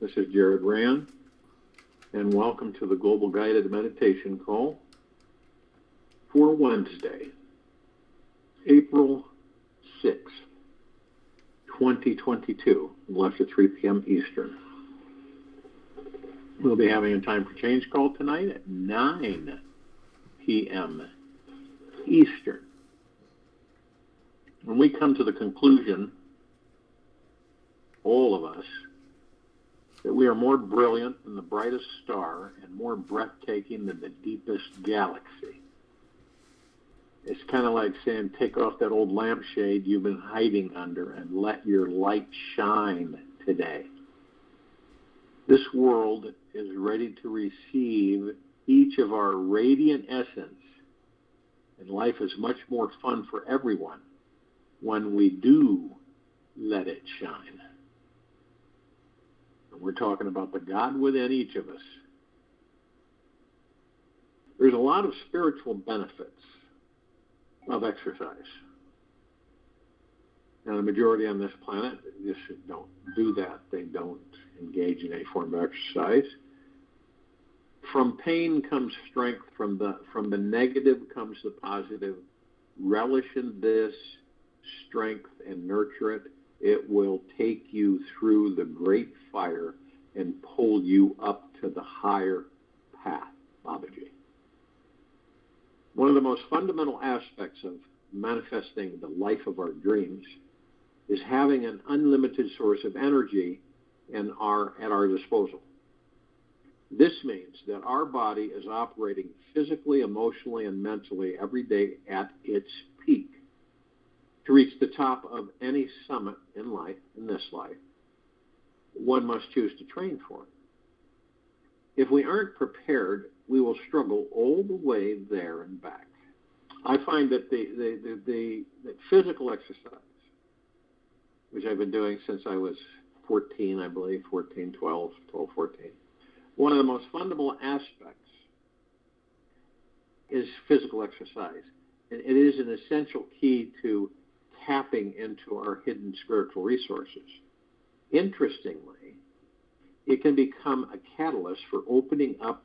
This is Jared Rand, and welcome to the Global Guided Meditation Call for Wednesday, April 6th, 2022, left at 3 p.m. Eastern. We'll be having a Time for Change call tonight at 9 p.m. Eastern. When we come to the conclusion, all of us, that we are more brilliant than the brightest star and more breathtaking than the deepest galaxy. It's kind of like saying, take off that old lampshade you've been hiding under and let your light shine today. This world is ready to receive each of our radiant essence, and life is much more fun for everyone when we do let it shine. And we're talking about the God within each of us. There's a lot of spiritual benefits of exercise. Now, the majority on this planet just don't do that. They don't engage in any form of exercise. From pain comes strength. From the negative comes the positive. Relish in this strength and nurture it. It will take you through the great fire and pull you up to the higher path, Babaji. One of the most fundamental aspects of manifesting the life of our dreams is having an unlimited source of energy at our disposal. This means that our body is operating physically, emotionally, and mentally every day at its peak. To reach the top of any summit in life, in this life, one must choose to train for it. If we aren't prepared, we will struggle all the way there and back. I find that the physical exercise, which I've been doing since I was 14, I believe, 14, 12, 14, one of the most fundamental aspects is physical exercise. And it is an essential key to tapping into our hidden spiritual resources. Interestingly, it can become a catalyst for opening up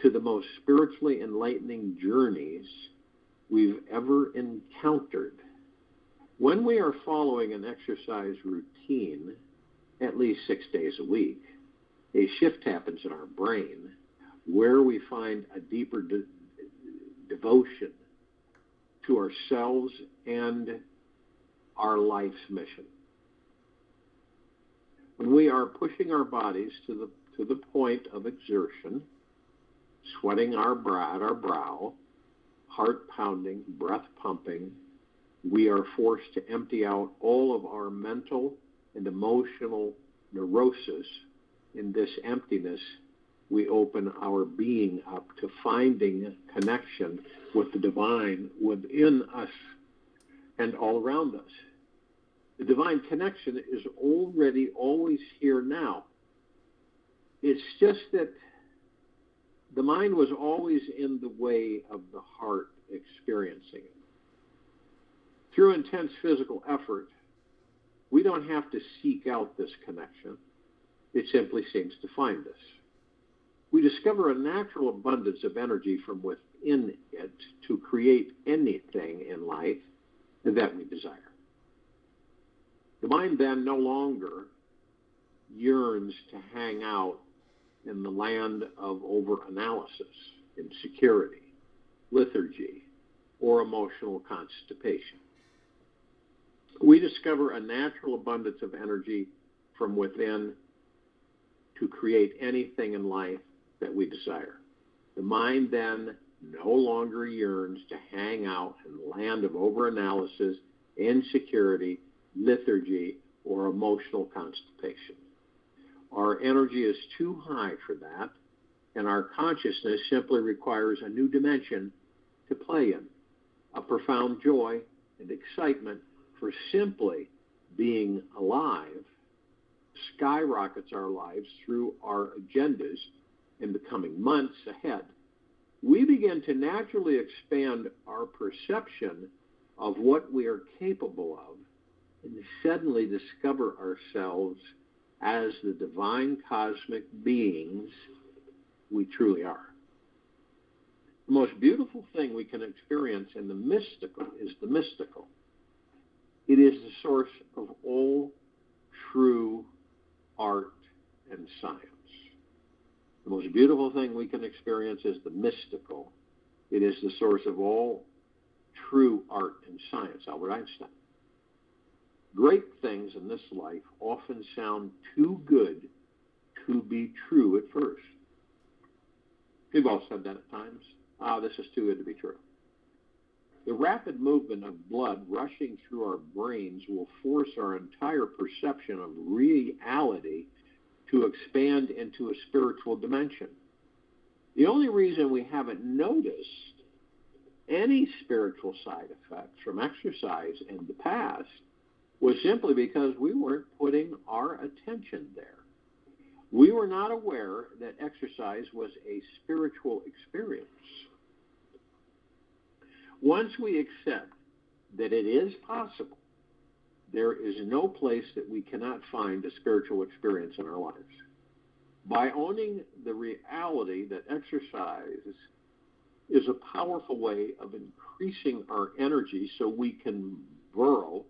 to the most spiritually enlightening journeys we've ever encountered. When we are following an exercise routine, at least 6 days a week, a shift happens in our brain where we find a deeper devotion to ourselves and our life's mission. When we are pushing our bodies to the point of exertion, sweating at our brow, heart pounding, breath pumping, we are forced to empty out all of our mental and emotional neurosis. In this emptiness, we open our being up to finding connection with the divine within us and all around us. The divine connection is already always here now. It's just that the mind was always in the way of the heart experiencing it. Through intense physical effort, we don't have to seek out this connection. It simply seems to find us. We discover a natural abundance of energy from within it to create anything in life that we desire. The mind then no longer yearns to hang out in the land of overanalysis, insecurity, lethargy, or emotional constipation. We discover a natural abundance of energy from within to create anything in life that we desire. The mind then no longer yearns to hang out in the land of overanalysis, insecurity, lethargy, or emotional constipation. Our energy is too high for that, and our consciousness simply requires a new dimension to play in, a profound joy and excitement for simply being alive skyrockets our lives through our agendas in the coming months ahead. We begin to naturally expand our perception of what we are capable of and suddenly discover ourselves as the divine cosmic beings we truly are. The most beautiful thing we can experience in the mystical is the mystical. It is the source of all true art and science. The most beautiful thing we can experience is the mystical. It is the source of all true art and science. Albert Einstein. Great things in this life often sound too good to be true at first. We've all said that at times. This is too good to be true. The rapid movement of blood rushing through our brains will force our entire perception of reality to expand into a spiritual dimension. The only reason we haven't noticed any spiritual side effects from exercise in the past was simply because we weren't putting our attention there. We were not aware that exercise was a spiritual experience. Once we accept that it is possible, there is no place that we cannot find a spiritual experience in our lives. By owning the reality that exercise is a powerful way of increasing our energy so we can burrow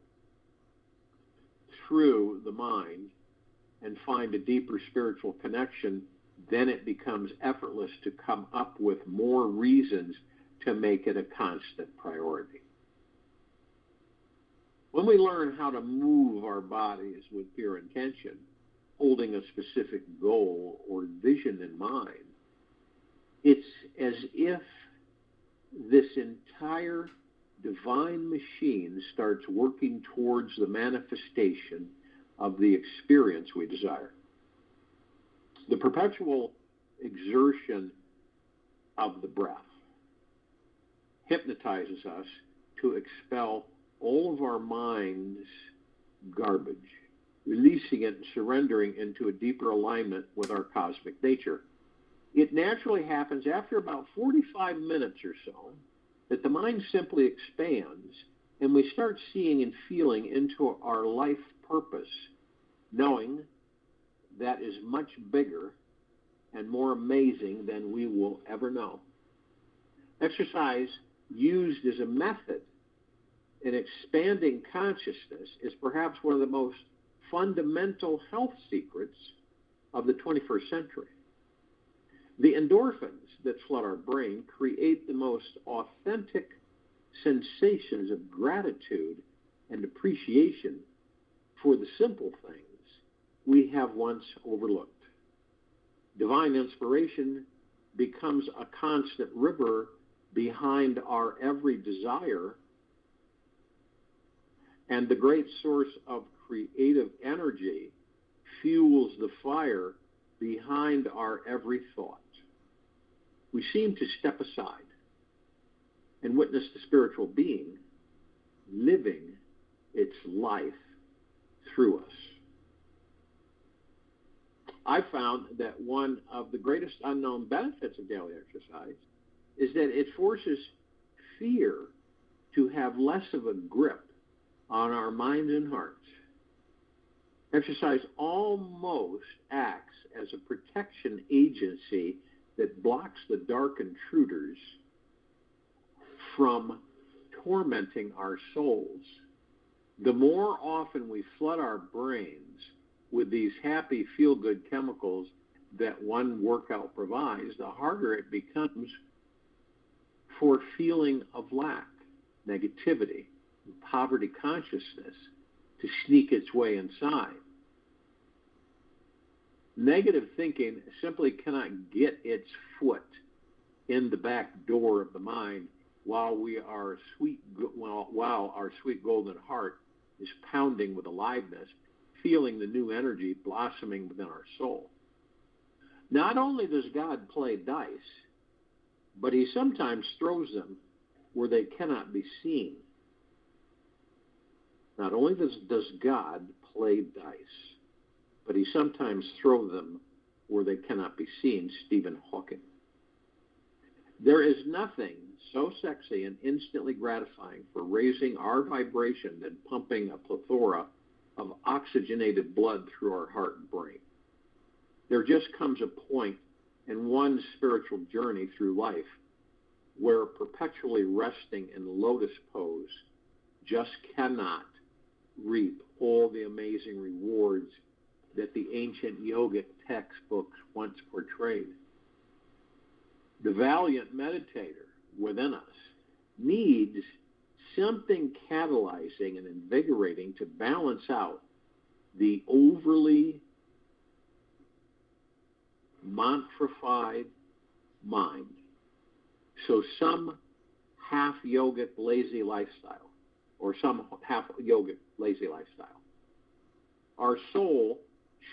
through the mind and find a deeper spiritual connection, then it becomes effortless to come up with more reasons to make it a constant priority. When we learn how to move our bodies with pure intention, holding a specific goal or vision in mind, it's as if this entire divine machine starts working towards the manifestation of the experience we desire. The perpetual exertion of the breath hypnotizes us to expel all of our mind's garbage, releasing it and surrendering into a deeper alignment with our cosmic nature. It naturally happens after about 45 minutes or so that the mind simply expands and we start seeing and feeling into our life purpose, knowing that is much bigger and more amazing than we will ever know. Exercise used as a method in expanding consciousness is perhaps one of the most fundamental health secrets of the 21st century. The endorphins that flood our brain create the most authentic sensations of gratitude and appreciation for the simple things we have once overlooked. Divine inspiration becomes a constant river behind our every desire, and the great source of creative energy fuels the fire behind our every thought. We seem to step aside and witness the spiritual being living its life through us. I found that one of the greatest unknown benefits of daily exercise is that it forces fear to have less of a grip on our minds and hearts. Exercise almost acts as a protection agency that blocks the dark intruders from tormenting our souls. The more often we flood our brains with these happy, feel-good chemicals that one workout provides, the harder it becomes for feeling of lack, negativity, and poverty consciousness to sneak its way inside. Negative thinking simply cannot get its foot in the back door of the mind while our sweet golden heart is pounding with aliveness, feeling the new energy blossoming within our soul. Not only does God play dice, but he sometimes throws them where they cannot be seen. Not only does God play dice, but he sometimes throws them where they cannot be seen. Stephen Hawking. There is nothing so sexy and instantly gratifying for raising our vibration than pumping a plethora of oxygenated blood through our heart and brain. There just comes a point in one's spiritual journey through life where perpetually resting in lotus pose just cannot reap all the amazing rewards that the ancient yogic textbooks once portrayed. The valiant meditator within us needs something catalyzing and invigorating to balance out the overly mantrified mind. So some half yogic lazy lifestyle, or some half yogic lazy lifestyle. Our soul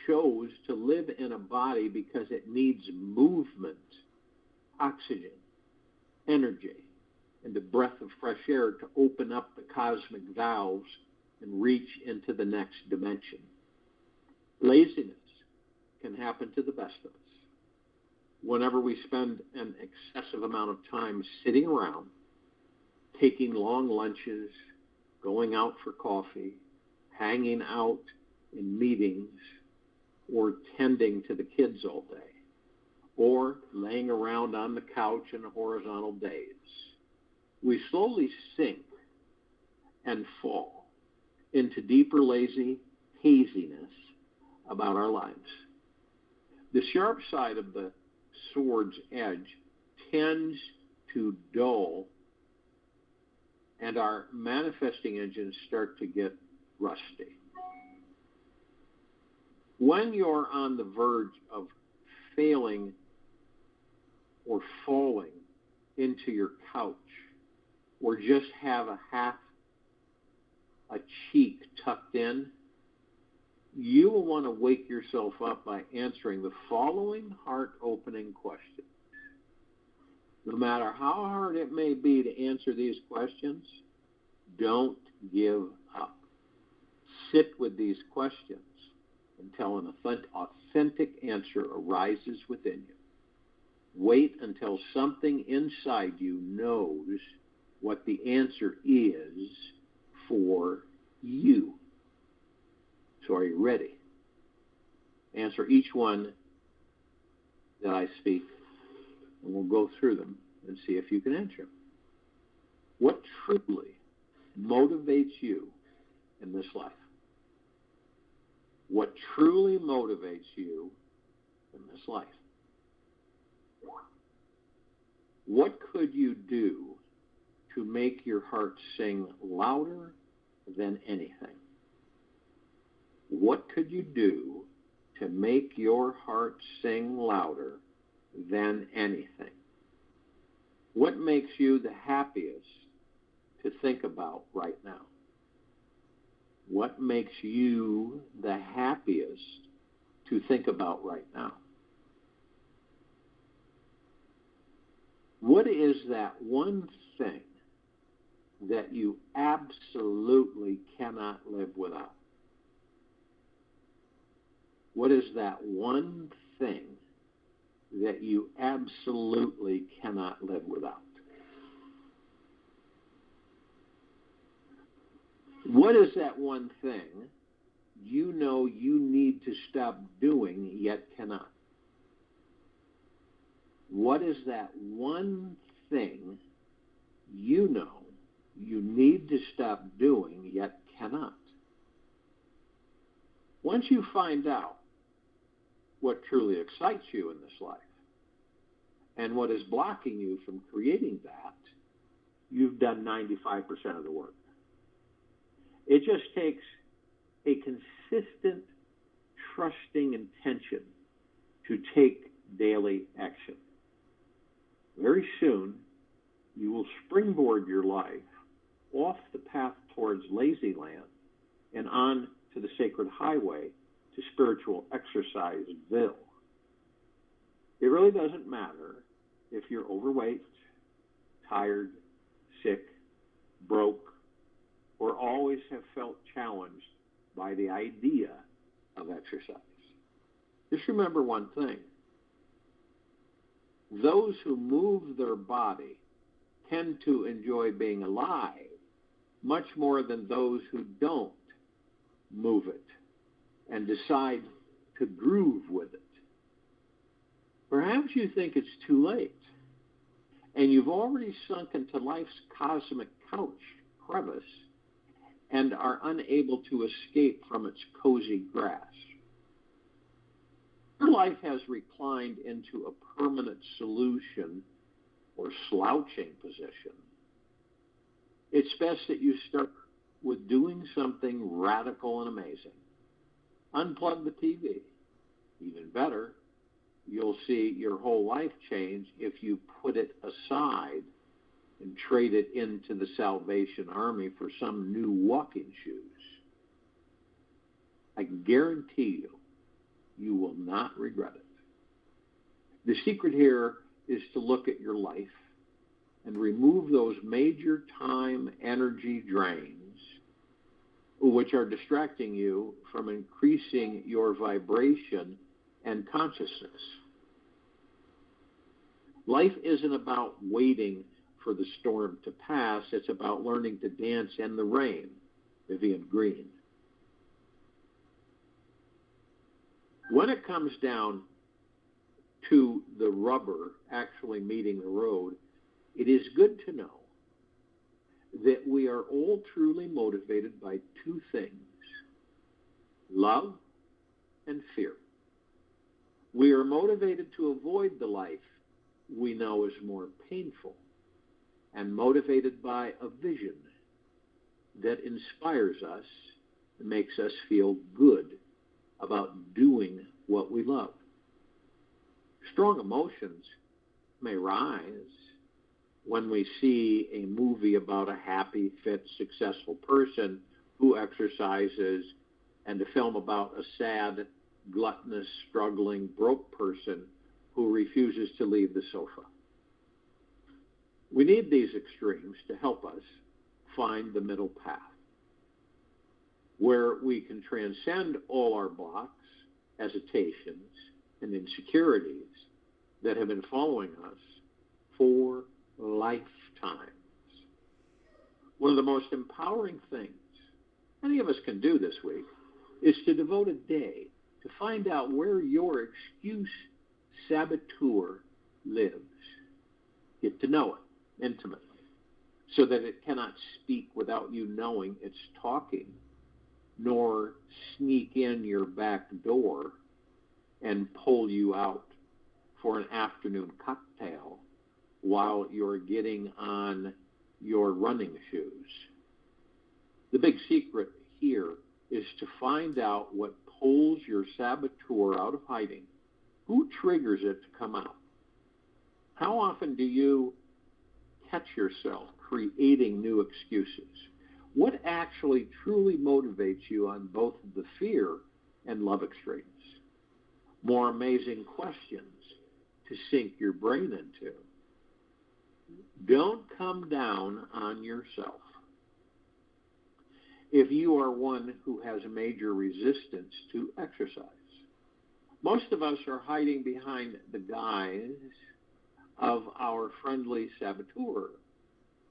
chose to live in a body because it needs movement, oxygen, energy, and the breath of fresh air to open up the cosmic valves and reach into the next dimension. Laziness can happen to the best of us. Whenever we spend an excessive amount of time sitting around, taking long lunches, going out for coffee, hanging out in meetings, or tending to the kids all day, or laying around on the couch in a horizontal daze, we slowly sink and fall into deeper lazy haziness about our lives. The sharp side of the sword's edge tends to dull, and our manifesting engines start to get rusty. When you're on the verge of failing or falling into your couch, or just have a cheek tucked in, you will want to wake yourself up by answering the following heart-opening questions. No matter how hard it may be to answer these questions, don't give up. Sit with these questions until an authentic answer arises within you. Wait until something inside you knows what the answer is for you. So are you ready? Answer each one that I speak, and we'll go through them and see if you can answer them. What truly motivates you in this life? What truly motivates you in this life? What could you do to make your heart sing louder than anything? What could you do to make your heart sing louder than anything? What makes you the happiest to think about right now? What makes you the happiest to think about right now? What is that one thing that you absolutely cannot live without? What is that one thing that you absolutely cannot live without? What is that one thing you know you need to stop doing yet cannot? What is that one thing you know you need to stop doing yet cannot? Once you find out what truly excites you in this life and what is blocking you from creating that, you've done 95% of the work. It just takes a consistent, trusting intention to take daily action. Very soon, you will springboard your life off the path towards lazy land and on to the sacred highway to spiritual exerciseville. It really doesn't matter if you're overweight, tired, sick, broke, or always have felt challenged by the idea of exercise. Just remember one thing. Those who move their body tend to enjoy being alive much more than those who don't. move it, and decide to groove with it. Perhaps you think it's too late, and you've already sunk into life's cosmic couch crevice and are unable to escape from its cozy grasp. Your life has reclined into a permanent solution or slouching position. It's best that you start with doing something radical and amazing. Unplug the TV. Even better, you'll see your whole life change if you put it aside and trade it into the Salvation Army for some new walking shoes. I guarantee you, you will not regret it. The secret here is to look at your life and remove those major time energy drains which are distracting you from increasing your vibration and consciousness. Life isn't about waiting for the storm to pass. It's about learning to dance in the rain. Vivian Green. When it comes down to the rubber actually meeting the road, it is good to know that we are all truly motivated by two things, love and fear. We are motivated to avoid the life we know is more painful, and motivated by a vision that inspires us and makes us feel good about doing what we love. Strong emotions may rise when we see a movie about a happy, fit, successful person who exercises, and a film about a sad, gluttonous, struggling, broke person who refuses to leave the sofa. We need these extremes to help us find the middle path, where we can transcend all our blocks, hesitations, and insecurities that have been following us for lifetimes. One of the most empowering things any of us can do this week is to devote a day to find out where your excuse saboteur lives. Get to know it intimately so that it cannot speak without you knowing it's talking, nor sneak in your back door and pull you out for an afternoon cocktail while you're getting on your running shoes. The big secret here is to find out what pulls your saboteur out of hiding. Who triggers it to come out? How often do you catch yourself creating new excuses? What actually truly motivates you on both the fear and love extremes? More amazing questions to sink your brain into. Don't come down on yourself. If you are one who has a major resistance to exercise, most of us are hiding behind the guise of our friendly saboteur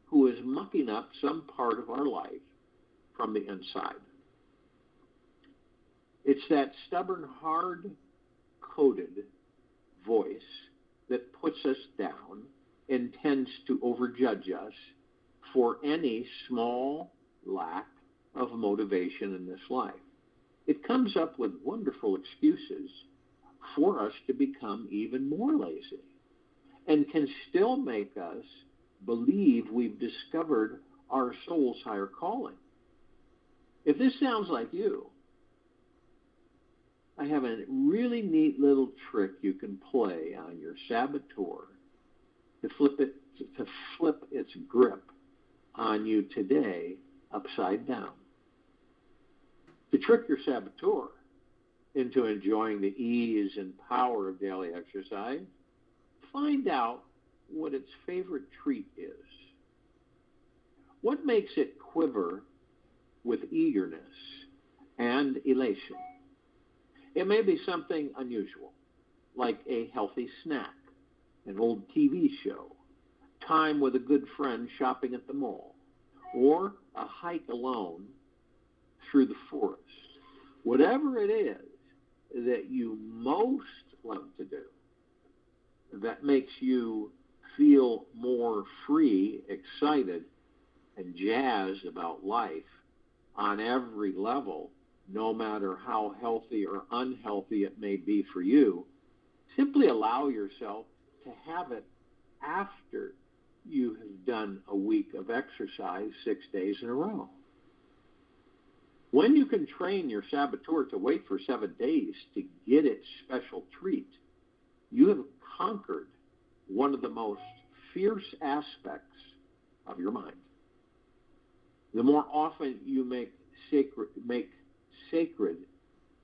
who is mucking up some part of our life from the inside. It's that stubborn, hard-coded voice that puts us down and tends to overjudge us for any small lack of motivation in this life. It comes up with wonderful excuses for us to become even more lazy and can still make us believe we've discovered our soul's higher calling. If this sounds like you, I have a really neat little trick you can play on your saboteur to flip its grip on you today upside down. To trick your saboteur into enjoying the ease and power of daily exercise, find out what its favorite treat is. What makes it quiver with eagerness and elation? It may be something unusual, like a healthy snack, an old TV show, time with a good friend shopping at the mall, or a hike alone through the forest. Whatever it is that you most love to do, that makes you feel more free, excited, and jazzed about life on every level, no matter how healthy or unhealthy it may be for you, simply allow yourself to have it after you have done a week of exercise 6 days in a row. When you can train your saboteur to wait for 7 days to get its special treat, you have conquered one of the most fierce aspects of your mind. The more often you make sacred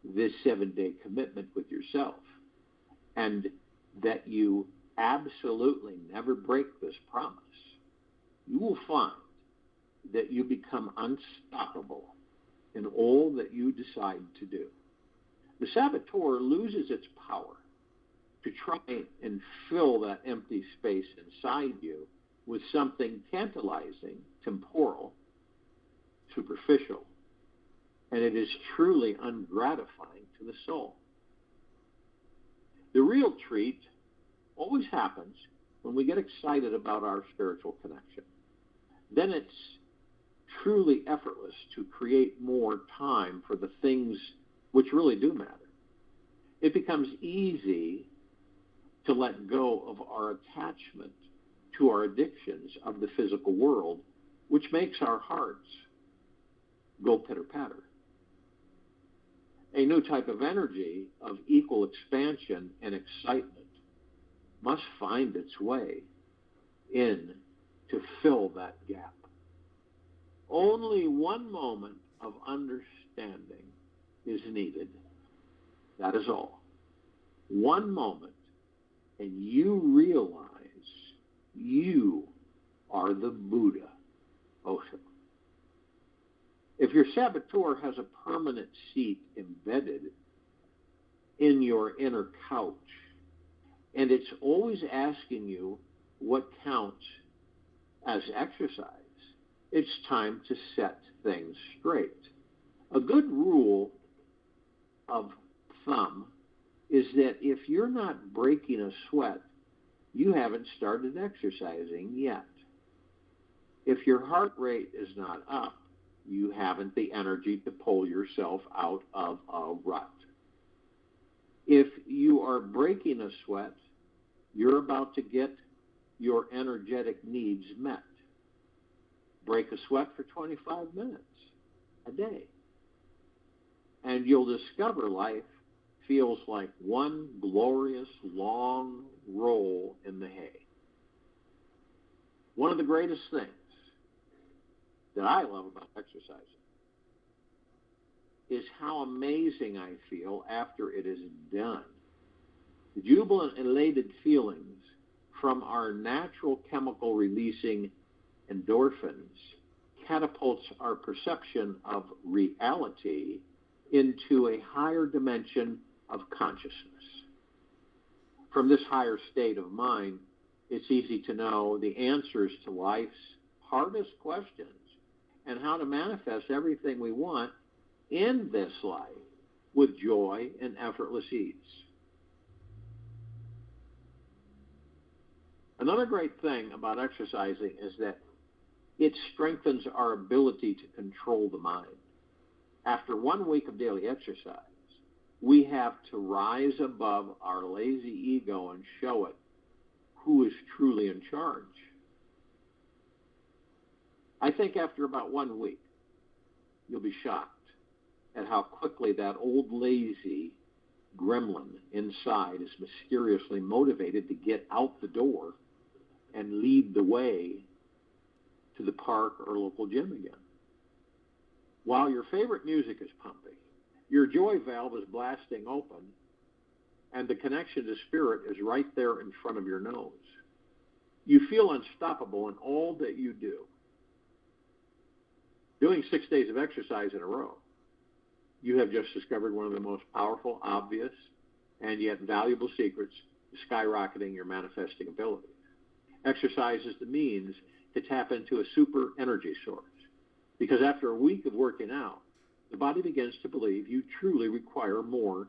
this 7-day commitment with yourself, and that you absolutely never break this promise, you will find that you become unstoppable in all that you decide to do. The saboteur loses its power to try and fill that empty space inside you with something tantalizing, temporal, superficial, and it is truly ungratifying to the soul. The real treat always happens when we get excited about our spiritual connection. Then it's truly effortless to create more time for the things which really do matter. It becomes easy to let go of our attachment to our addictions of the physical world, which makes our hearts go pitter-patter. A new type of energy of equal expansion and excitement must find its way in to fill that gap. Only one moment of understanding is needed. That is all. One moment, and you realize you are the Buddha. Osho. If your saboteur has a permanent seat embedded in your inner couch, and it's always asking you what counts as exercise, it's time to set things straight. A good rule of thumb is that if you're not breaking a sweat, you haven't started exercising yet. If your heart rate is not up, you haven't the energy to pull yourself out of a rut. If you are breaking a sweat, you're about to get your energetic needs met. Break a sweat for 25 minutes a day, and you'll discover life feels like one glorious long roll in the hay. One of the greatest things that I love about exercising is how amazing I feel after it is done. The jubilant, elated feelings from our natural chemical releasing endorphins catapults our perception of reality into a higher dimension of consciousness. From this higher state of mind, it's easy to know the answers to life's hardest questions and how to manifest everything we want in this life with joy and effortless ease. Another great thing about exercising is that it strengthens our ability to control the mind. After 1 week of daily exercise, we have to rise above our lazy ego and show it who is truly in charge. I think after about 1 week, you'll be shocked at how quickly that old lazy gremlin inside is mysteriously motivated to get out the door and lead the way to the park or local gym again. While your favorite music is pumping, your joy valve is blasting open, and the connection to spirit is right there in front of your nose. You feel unstoppable in all that you do. Doing 6 days of exercise in a row, you have just discovered one of the most powerful, obvious, and yet valuable secrets to skyrocketing your manifesting abilities. Exercise is the means to tap into a super energy source. Because after a week of working out, the body begins to believe you truly require more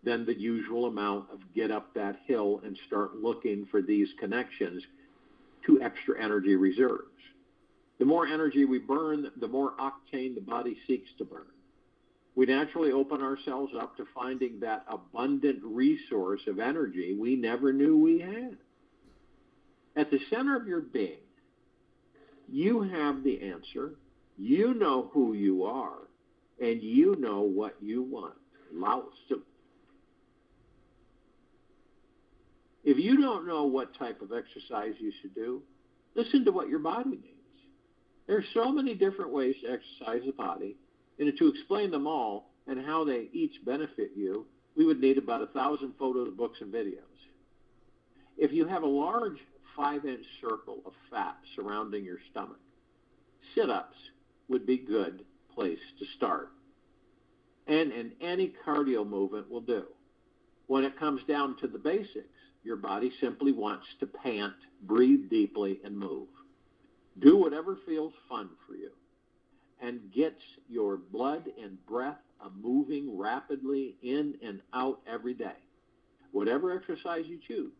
than the usual amount of get up that hill and start looking for these connections to extra energy reserves. The more energy we burn, the more octane the body seeks to burn. We naturally open ourselves up to finding that abundant resource of energy we never knew we had. At the center of your being, you have the answer, you know who you are, and you know what you want. Lao Tzu. If you don't know what type of exercise you should do, listen to what your body needs. There are so many different ways to exercise the body, and to explain them all and how they each benefit you, we would need about 1,000 photos, books, and videos. If you have a large 5-inch circle of fat surrounding your stomach, sit-ups would be a good place to start. And any cardio movement will do. When it comes down to the basics, your body simply wants to pant, breathe deeply, and move. Do whatever feels fun for you and gets your blood and breath moving rapidly in and out every day. Whatever exercise you choose,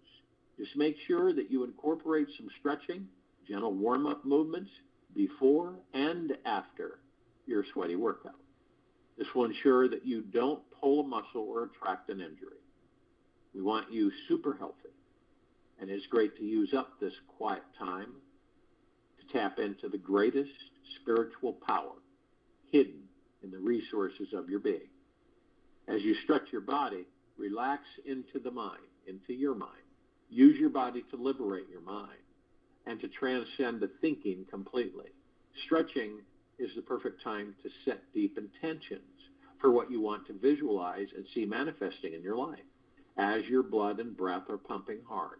just make sure that you incorporate some stretching, gentle warm-up movements before and after your sweaty workout. This will ensure that you don't pull a muscle or attract an injury. We want you super healthy, and it's great to use up this quiet time to tap into the greatest spiritual power hidden in the resources of your being. As you stretch your body, relax into the mind, into your mind. Use your body to liberate your mind and to transcend the thinking completely. Stretching is the perfect time to set deep intentions for what you want to visualize and see manifesting in your life as your blood and breath are pumping hard.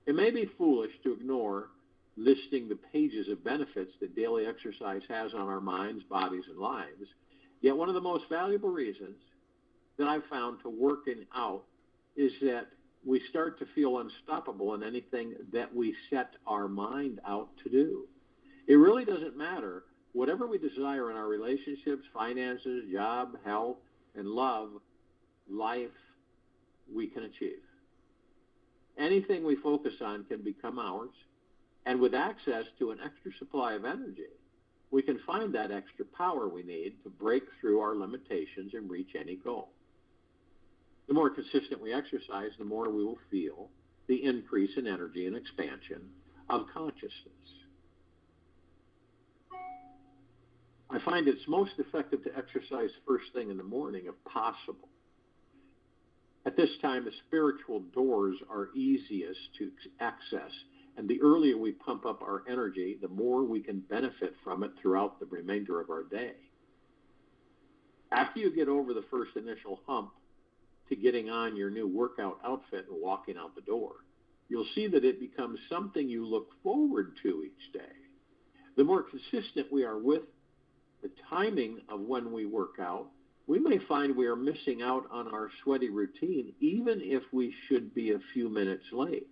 It may be foolish to ignore listing the pages of benefits that daily exercise has on our minds, bodies, and lives, yet one of the most valuable reasons that I've found to working out is that we start to feel unstoppable in anything that we set our mind out to do. It really doesn't matter. Whatever we desire in our relationships, finances, job, health, and love, life, we can achieve. Anything we focus on can become ours, and with access to an extra supply of energy, we can find that extra power we need to break through our limitations and reach any goal. The more consistent we exercise, the more we will feel the increase in energy and expansion of consciousness. I find it's most effective to exercise first thing in the morning if possible. At this time, the spiritual doors are easiest to access, and the earlier we pump up our energy, the more we can benefit from it throughout the remainder of our day. After you get over the first initial hump to getting on your new workout outfit and walking out the door, you'll see that it becomes something you look forward to each day. The more consistent we are with the timing of when we work out, we may find we are missing out on our sweaty routine, even if we should be a few minutes late.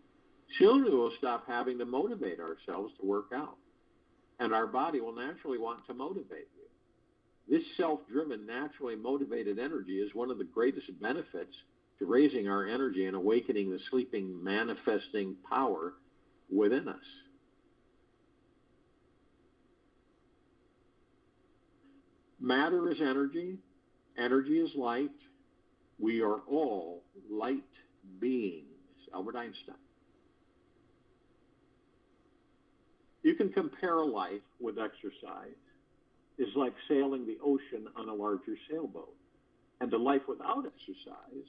Soon we will stop having to motivate ourselves to work out, and our body will naturally want to motivate you. This self-driven, naturally motivated energy is one of the greatest benefits to raising our energy and awakening the sleeping, manifesting power within us. Matter is energy. Energy is light. We are all light beings. Albert Einstein. You can compare a life with exercise. It's like sailing the ocean on a larger sailboat. And a life without exercise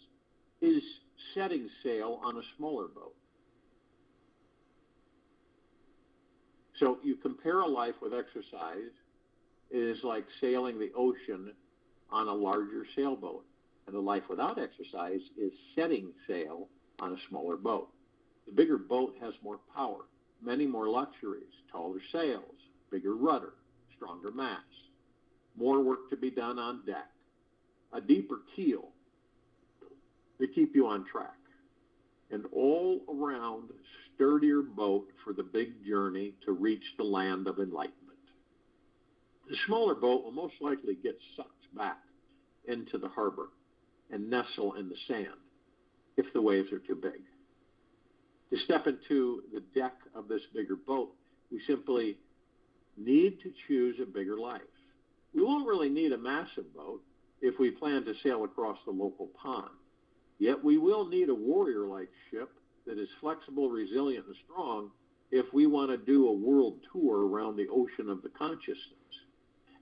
is setting sail on a smaller boat. So you compare a life with exercise, it is like sailing the ocean on a larger sailboat. And a life without exercise is setting sail on a smaller boat. The bigger boat has more power, many more luxuries, taller sails, bigger rudder, stronger mast, more work to be done on deck, a deeper keel to keep you on track, an all-around sturdier boat for the big journey to reach the land of enlightenment. The smaller boat will most likely get sucked back into the harbor and nestle in the sand if the waves are too big. To step into the deck of this bigger boat, we simply need to choose a bigger life. We won't really need a massive boat if we plan to sail across the local pond. Yet we will need a warrior-like ship that is flexible, resilient, and strong if we want to do a world tour around the ocean of the consciousness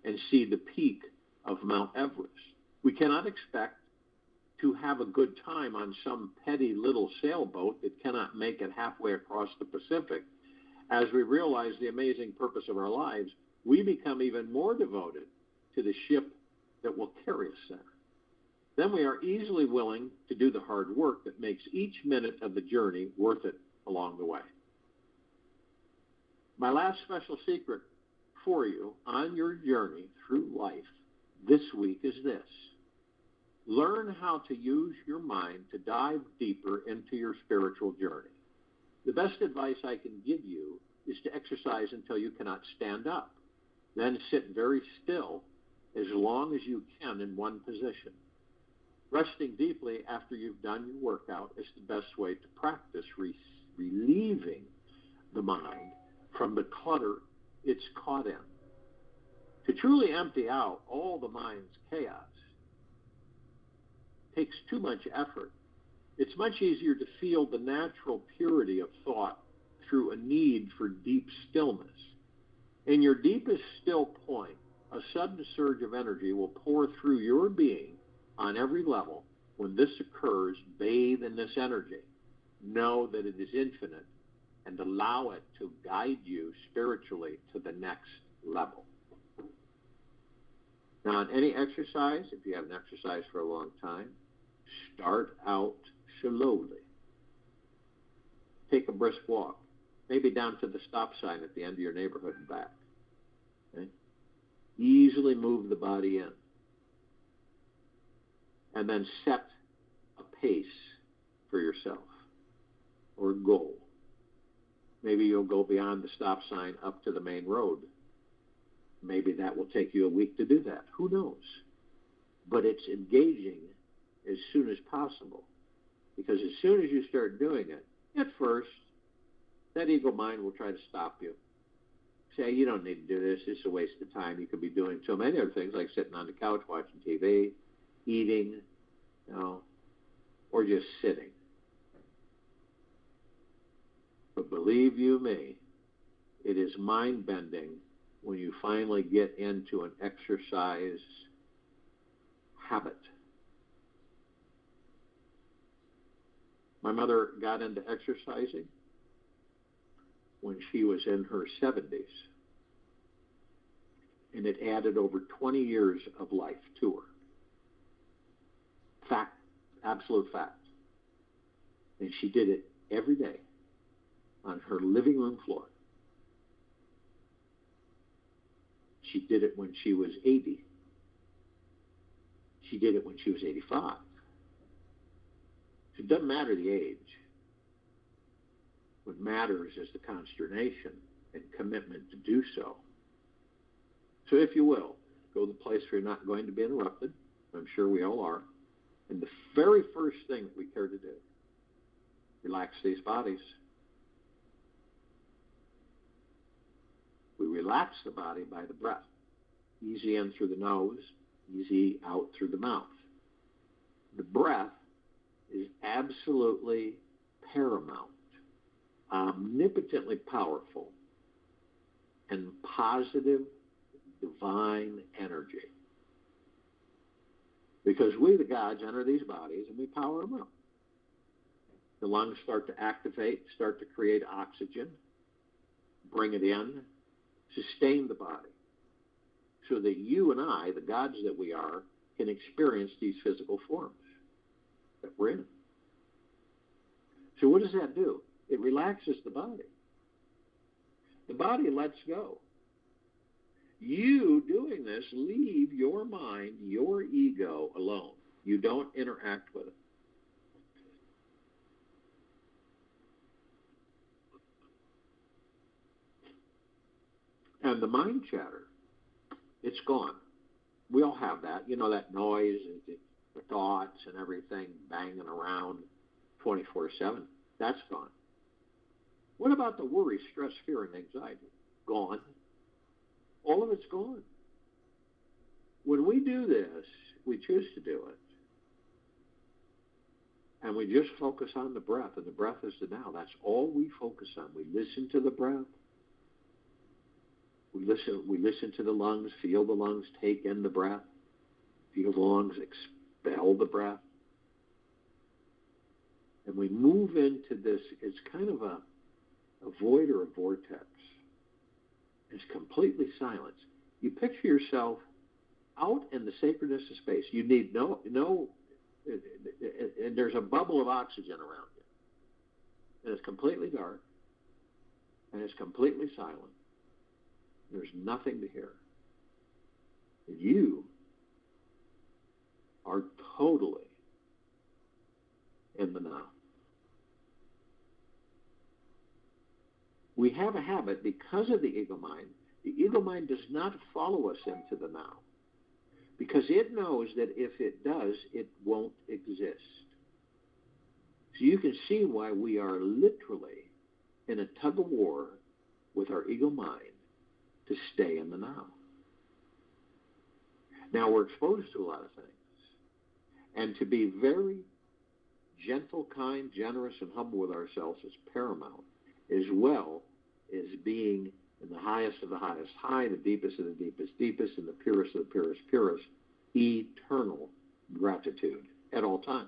and see the peak of Mount Everest. We cannot expect to have a good time on some petty little sailboat that cannot make it halfway across the Pacific. As we realize the amazing purpose of our lives, we become even more devoted to the ship that will carry us there. Then we are easily willing to do the hard work that makes each minute of the journey worth it along the way. My last special secret for you on your journey through life this week is this. Learn how to use your mind to dive deeper into your spiritual journey. The best advice I can give you is to exercise until you cannot stand up. Then sit very still as long as you can in one position. Resting deeply after you've done your workout is the best way to practice relieving the mind from the clutter it's caught in. To truly empty out all the mind's chaos takes too much effort. It's much easier to feel the natural purity of thought through a need for deep stillness. In your deepest still point, a sudden surge of energy will pour through your being on every level. When this occurs, bathe in this energy. Know that it is infinite and allow it to guide you spiritually to the next level. Now, on any exercise, if you haven't exercised for a long time, start out slowly. Take a brisk walk, maybe down to the stop sign at the end of your neighborhood and back. Okay? Easily move the body in. And then set a pace for yourself or a goal. Maybe you'll go beyond the stop sign up to the main road. Maybe that will take you a week to do that. Who knows? But it's engaging as soon as possible. Because as soon as you start doing it, at first, that ego mind will try to stop you. Say, you don't need to do this. It's a waste of time. You could be doing so many other things like sitting on the couch watching TV, eating, or just sitting. But believe you me, it is mind-bending when you finally get into an exercise habit. My mother got into exercising when she was in her 70s, and it added over 20 years of life to her. Fact, absolute fact. And she did it every day on her living room floor. She did it when she was 80. She did it when she was 85. So it doesn't matter the age. What matters is the consternation and commitment to do so. So if you will, go to the place where you're not going to be interrupted. I'm sure we all are. And the very first thing that we care to do, relax these bodies. We relax the body by the breath. Easy in through the nose, easy out through the mouth. The breath is absolutely paramount, omnipotently powerful, and positive, divine energy. Because we, the gods, enter these bodies and we power them up. The lungs start to activate, start to create oxygen, bring it in, sustain the body, so that you and I, the gods that we are, can experience these physical forms that we're in. So what does that do? It relaxes the body. The body lets go. You doing this, leave your mind, your ego alone. You don't interact with it. And the mind chatter It's gone. We all have that. You know, that noise, the thoughts and everything banging around 24/7. That's gone. What about the worry, stress, fear, and anxiety? Gone. All of it's gone. When we do this, we choose to do it. And we just focus on the breath, and the breath is the now. That's all we focus on. We listen to the breath. We listen to the lungs, feel the lungs take in the breath, feel the lungs expel the breath. And we move into this, it's kind of a void or a vortex. It's completely silent. You picture yourself out in the sacredness of space. You need no, and there's a bubble of oxygen around you. And it's completely dark, and it's completely silent. There's nothing to hear. You are totally in the now. We have a habit because of the ego mind. The ego mind does not follow us into the now because it knows that if it does, it won't exist. So you can see why we are literally in a tug of war with our ego mind to stay in the now. Now we're exposed to a lot of things. And to be very gentle, kind, generous, and humble with ourselves is paramount, as well as being in the highest of the highest high, the deepest of the deepest deepest, and the purest of the purest purest, eternal gratitude at all times.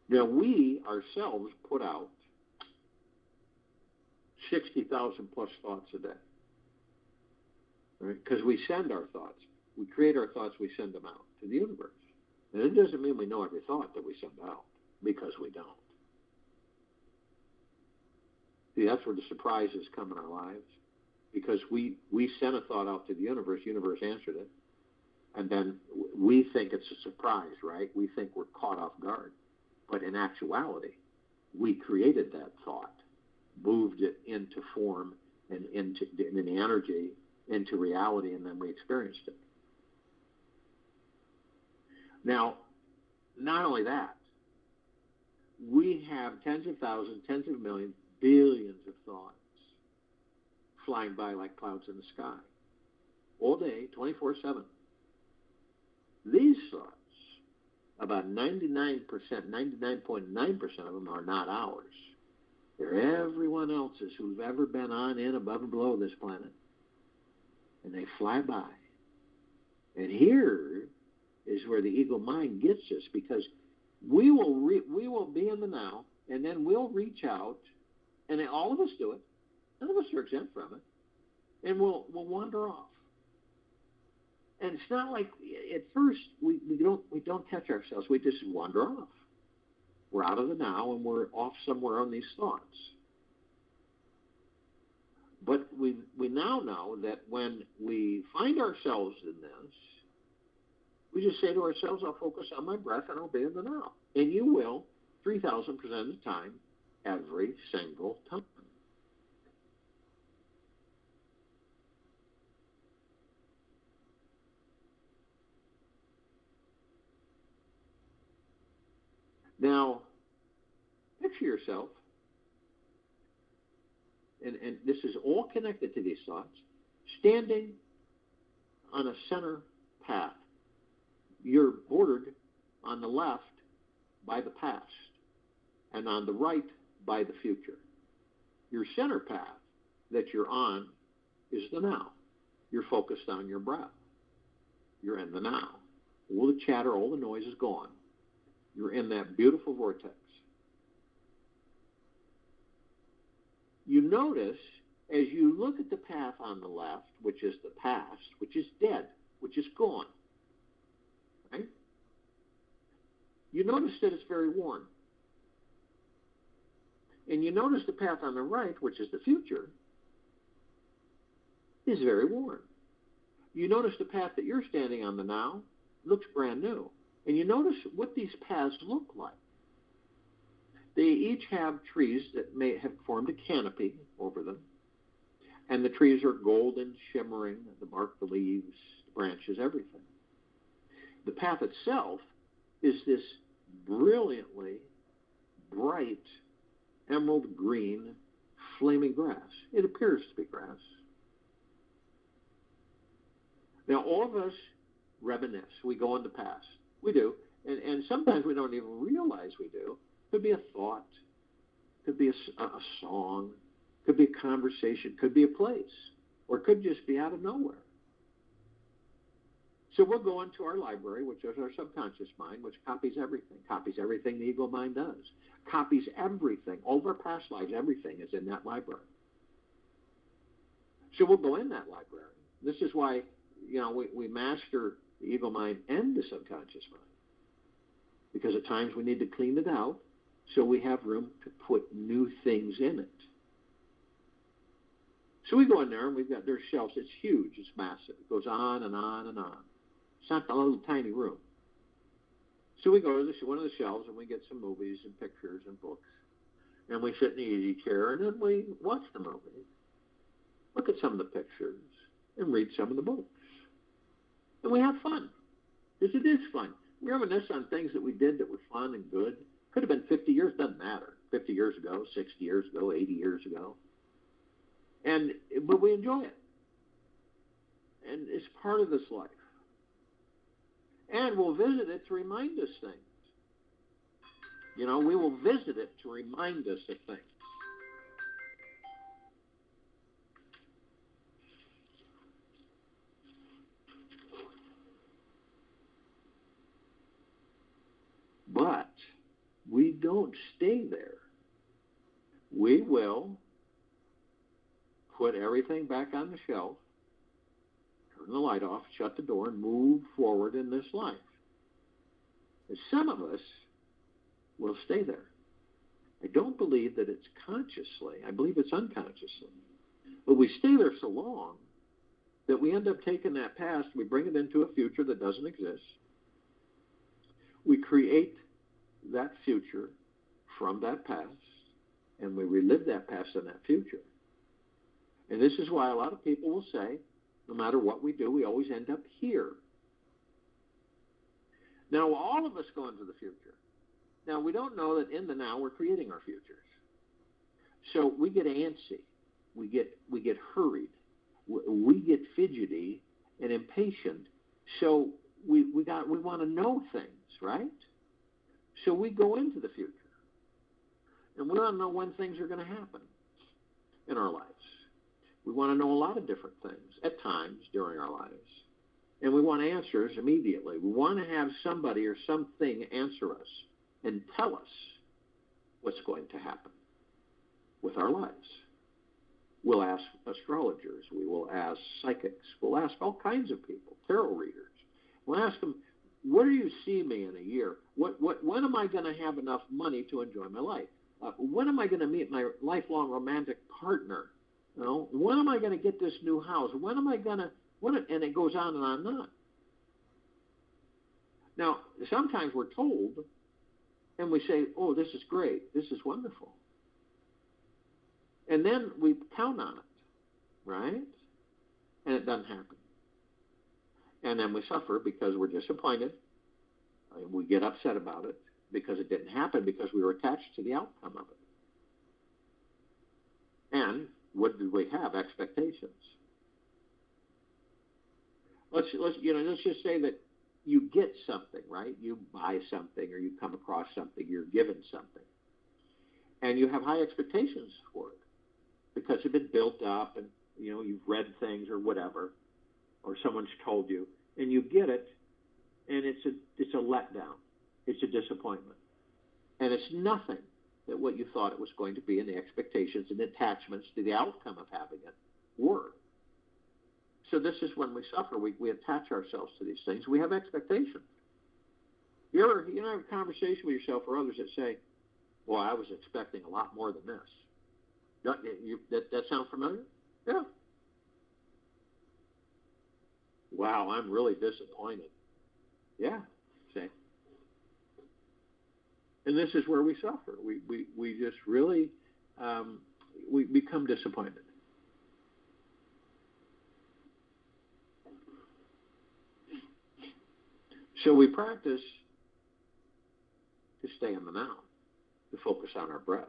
Now we ourselves put out 60,000 plus thoughts a day. Right? Because we send our thoughts. We create our thoughts, we send them out to the universe. And it doesn't mean we know every thought that we send out, because we don't. See, that's where the surprises come in our lives. Because we sent a thought out to the universe answered it, and then we think it's a surprise, right? We think we're caught off guard. But in actuality, we created that thought, moved it into form and into the energy, into reality, and then we experienced it. Now, not only that, we have tens of thousands, tens of millions, billions of thoughts flying by like clouds in the sky, all day, 24/7. These thoughts, about 99%, 99.9% of them are not ours. They're everyone else's who's ever been on, in, above, and below this planet. And they fly by. And here is where the ego mind gets us, because we will be in the now, and then we'll reach out, and all of us do it. None of us are exempt from it. And we'll wander off. And it's not like at first we don't catch ourselves. We just wander off. We're out of the now, and we're off somewhere on these thoughts. But we now know that when we find ourselves in this, we just say to ourselves, I'll focus on my breath and I'll be in the now. And you will 3,000% of the time, every single time. Now, picture yourself, and this is all connected to these thoughts, standing on a center path. You're bordered on the left by the past, and on the right by the future. Your center path that you're on is the now. You're focused on your breath. You're in the now. All the chatter, all the noise is gone. You're in that beautiful vortex. You notice, as you look at the path on the left, which is the past, which is dead, which is gone, right? You notice that it's very worn. And you notice the path on the right, which is the future, is very worn. You notice the path that you're standing on the now looks brand new. And you notice what these paths look like. They each have trees that may have formed a canopy over them. And the trees are golden, shimmering, the bark, the leaves, the branches, everything. The path itself is this brilliantly bright emerald green flaming grass. It appears to be grass. Now, all of us reminisce. We go in the past. We do. And sometimes we don't even realize we do. Could be a thought. Could be a song. Could be a conversation. Could be a place. Or it could just be out of nowhere. So we'll go into our library, which is our subconscious mind, which copies everything the ego mind does, copies everything, all of our past lives, everything is in that library. So we'll go in that library. This is why, we master the ego mind and the subconscious mind, because at times we need to clean it out so we have room to put new things in it. So we go in there and there's shelves. It's huge. It's massive. It goes on and on and on. It's not a little tiny room. So we go to one of the shelves and we get some movies and pictures and books. And we sit in the easy chair and then we watch the movie, look at some of the pictures, and read some of the books. And we have fun, because it is fun. We reminisce on things that we did that were fun and good. Could have been 50 years, doesn't matter. 50 years ago, 60 years ago, 80 years ago. But we enjoy it. And it's part of this life. And we'll visit it to remind us things. We will visit it to remind us of things. But we don't stay there. We will put everything back on the shelf, turn the light off, shut the door, and move forward in this life. And some of us will stay there. I don't believe that it's consciously. I believe it's unconsciously. But we stay there so long that we end up taking that past, we bring it into a future that doesn't exist. We create that future from that past, and we relive that past and that future. And this is why a lot of people will say, no matter what we do, we always end up here. Now, all of us go into the future. Now, we don't know that in the now we're creating our futures. So we get antsy. We get hurried. We get fidgety and impatient. So we want to know things, right? So we go into the future. And we want to know when things are going to happen in our lives. We want to know a lot of different things at times during our lives. And we want answers immediately. We want to have somebody or something answer us and tell us what's going to happen with our lives. We'll ask astrologers. We will ask psychics. We'll ask all kinds of people, tarot readers. We'll ask them, where do you see me in a year? When am I going to have enough money to enjoy my life? When am I going to meet my lifelong romantic partner? When am I going to get this new house? When am I going to, and it goes on and on and on. Now, sometimes we're told, and we say, oh, this is great. This is wonderful. And then we count on it, right? And it doesn't happen. And then we suffer because we're disappointed. We get upset about it because it didn't happen, because we were attached to the outcome of it. And what did we have? Expectations. Let's just say that you get something, right? You buy something, or you come across something, you're given something. And you have high expectations for it because it's been built up, and you've read things or whatever, or someone's told you, and you get it, and it's a letdown. It's a disappointment. And it's nothing that what you thought it was going to be, and the expectations and attachments to the outcome of having it were. So this is when we suffer. We attach ourselves to these things. We have expectations. You ever have a conversation with yourself or others that say, well, I was expecting a lot more than this. That sound familiar? Yeah. Wow, I'm really disappointed. Yeah, see. And this is where we suffer. We just really, we become disappointed. So we practice to stay in the now, to focus on our breath.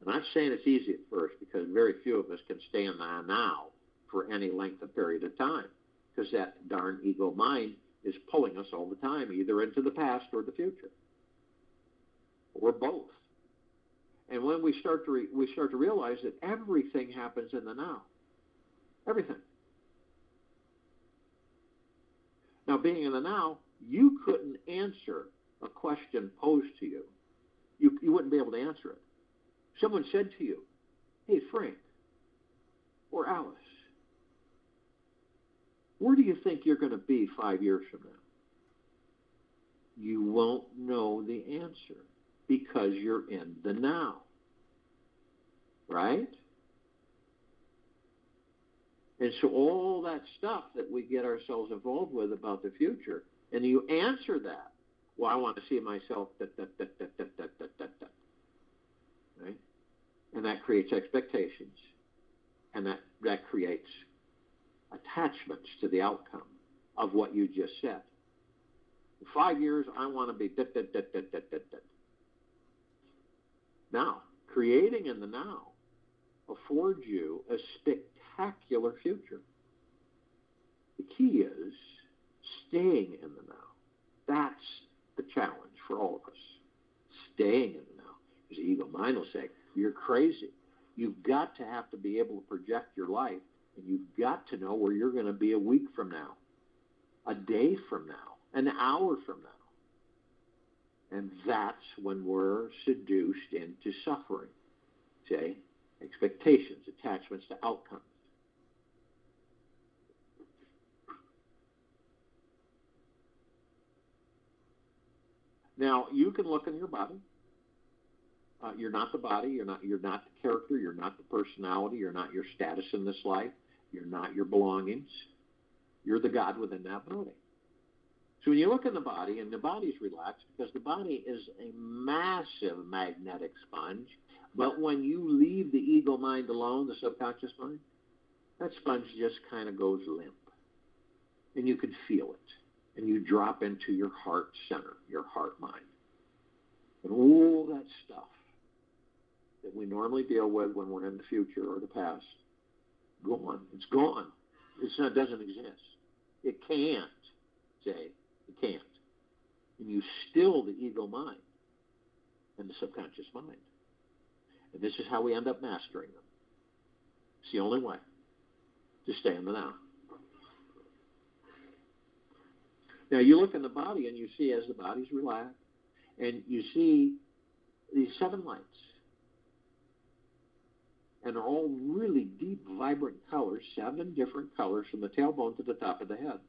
I'm not saying it's easy at first, because very few of us can stay in the now for any length of period of time, because that darn ego mind is pulling us all the time, either into the past or the future, or both. And when we start to realize that everything happens in the now, everything. Now, being in the now, you couldn't answer a question posed to you. You wouldn't be able to answer it. Someone said to you, "Hey, Frank, or Alice, where do you think you're going to be 5 years from now?" You won't know the answer, because you're in the now, right? And so all that stuff that we get ourselves involved with about the future, and you answer that, well, I want to see myself, right? And that creates expectations, and that creates attachments to the outcome of what you just said. In 5 years, I want to be Now, creating in the now affords you a spectacular future. The key is staying in the now. That's the challenge for all of us. Staying in the now. Because the ego mind will say, "You're crazy. You've got to have to be able to project your life, and you've got to know where you're going to be a week from now, a day from now, an hour from now." And that's when we're seduced into suffering. See? Expectations, attachments to outcomes. Now, you can look in your body. You're not the body. You're not the character. You're not the personality. You're not your status in this life. You're not your belongings. You're the God within that body. So when you look in the body, and the body's relaxed, because the body is a massive magnetic sponge, but when you leave the ego mind alone, the subconscious mind, that sponge just kind of goes limp. And you can feel it. And you drop into your heart center, your heart mind. And all that stuff that we normally deal with when we're in the future or the past, gone. It's gone. It doesn't exist. It can't, Jay. It can't. And you still the ego mind and the subconscious mind. And this is how we end up mastering them. It's the only way to stay in the now. Now, you look in the body and you see, as the body's relaxed, and you see these 7 lights. And they're all really deep, vibrant colors, 7 different colors from the tailbone to the top of the head.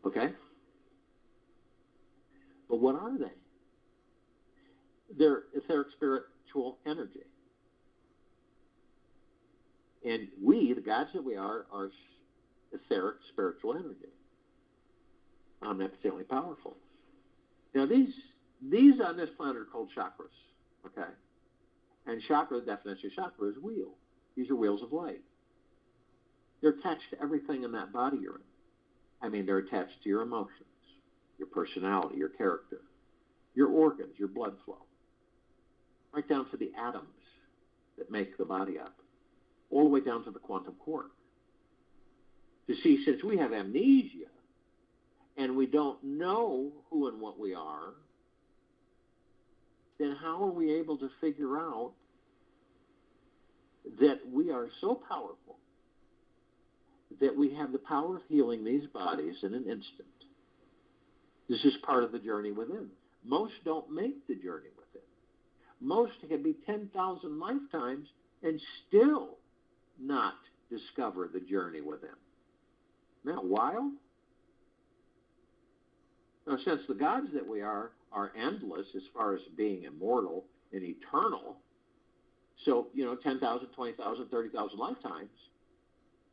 Okay? But what are they? They're etheric spiritual energy. And we, the gods that we are etheric spiritual energy. Omnipotently powerful. Now, these on this planet are called chakras. Okay? And chakra, the definition of chakra is wheel. These are wheels of light. They're attached to everything in that body you're in. I mean, they're attached to your emotions, your personality, your character, your organs, your blood flow, right down to the atoms that make the body up, all the way down to the quantum quark. You see, since we have amnesia and we don't know who and what we are, then how are we able to figure out that we are so powerful that we have the power of healing these bodies in an instant? This is part of the journey within. Most don't make the journey within. Most can be 10,000 lifetimes and still not discover the journey within. Isn't that wild? Now, since the gods that we are endless as far as being immortal and eternal, so, 10,000, 20,000, 30,000 lifetimes,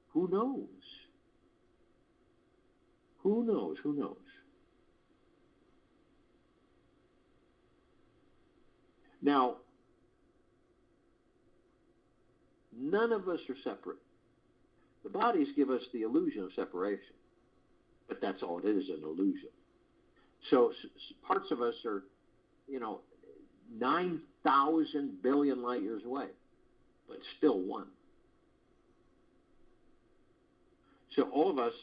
who knows? Who knows? Who knows? Now, none of us are separate. The bodies give us the illusion of separation, but that's all it is, an illusion. So parts of us are, 9,000 billion light years away, but still one. So all of us,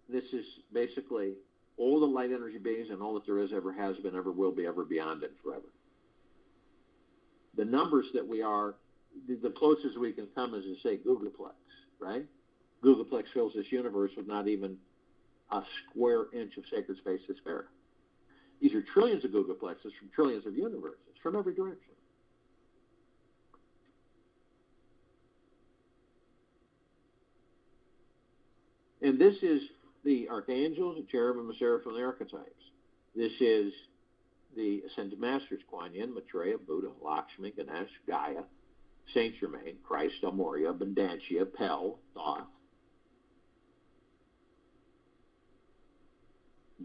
this is basically all the light energy beings and all that there is, ever has been, ever will be, ever beyond, and forever. The numbers that we are, the closest we can come is to say Googleplex, right? Googleplex fills this universe with not even a square inch of sacred space to spare. These are trillions of Googleplexes from trillions of universes from every direction. And this is the archangels, the cherubim, the seraphim, the archetypes. This is the ascended masters: Kuan Yin, Maitreya, Buddha, Lakshmi, Ganesh, Gaia, Saint Germain, Christ, El Morya, Abundantia, Pel, Thoth,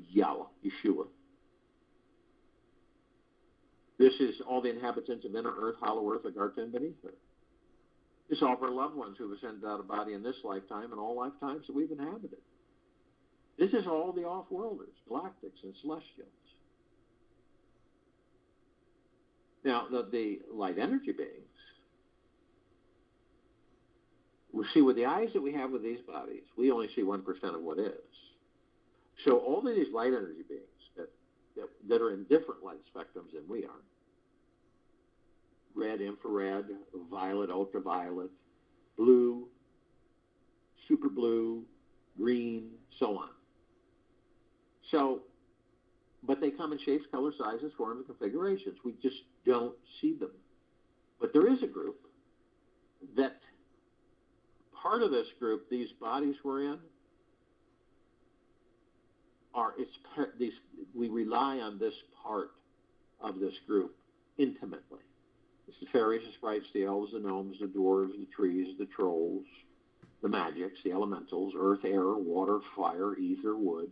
Yahweh, Yeshua. This is all the inhabitants of inner earth, hollow earth, Agartha, and beneath earth. This is all of our loved ones who have ascended out of body in this lifetime and all lifetimes that we've inhabited. This is all the off-worlders, galactics, and celestials. Now, the light energy beings, we see with the eyes that we have with these bodies, we only see 1% of what is. So all of these light energy beings that are in different light spectrums than we are, red, infrared, violet, ultraviolet, blue, super blue, green, so on. So, but they come in shapes, colors, sizes, forms, and configurations. We just don't see them. But there is a group that, part of this group, these bodies we're in, we rely on this part of this group intimately. It's the fairies, the sprites, the elves, the gnomes, the dwarves, the trees, the trolls, the magics, the elementals, earth, air, water, fire, ether, wood,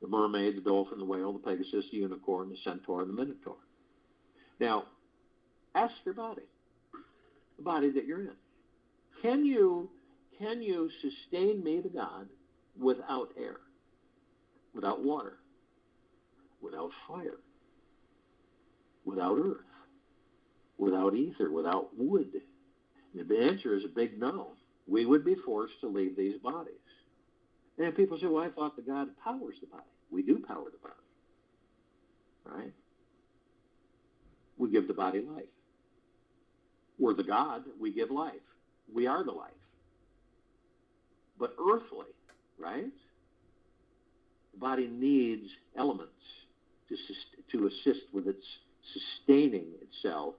the mermaid, the dolphin, the whale, the pegasus, the unicorn, the centaur, and the minotaur. Now, ask your body, the body that you're in. Can you sustain me, the God, without air, without water, without fire, without earth, without ether, without wood? And the answer is a big no. We would be forced to leave these bodies. And people say, well, I thought the God powers the body. We do power the body, right? We give the body life. We're the God, we give life. We are the life. But earthly, right? The body needs elements to assist with its sustaining itself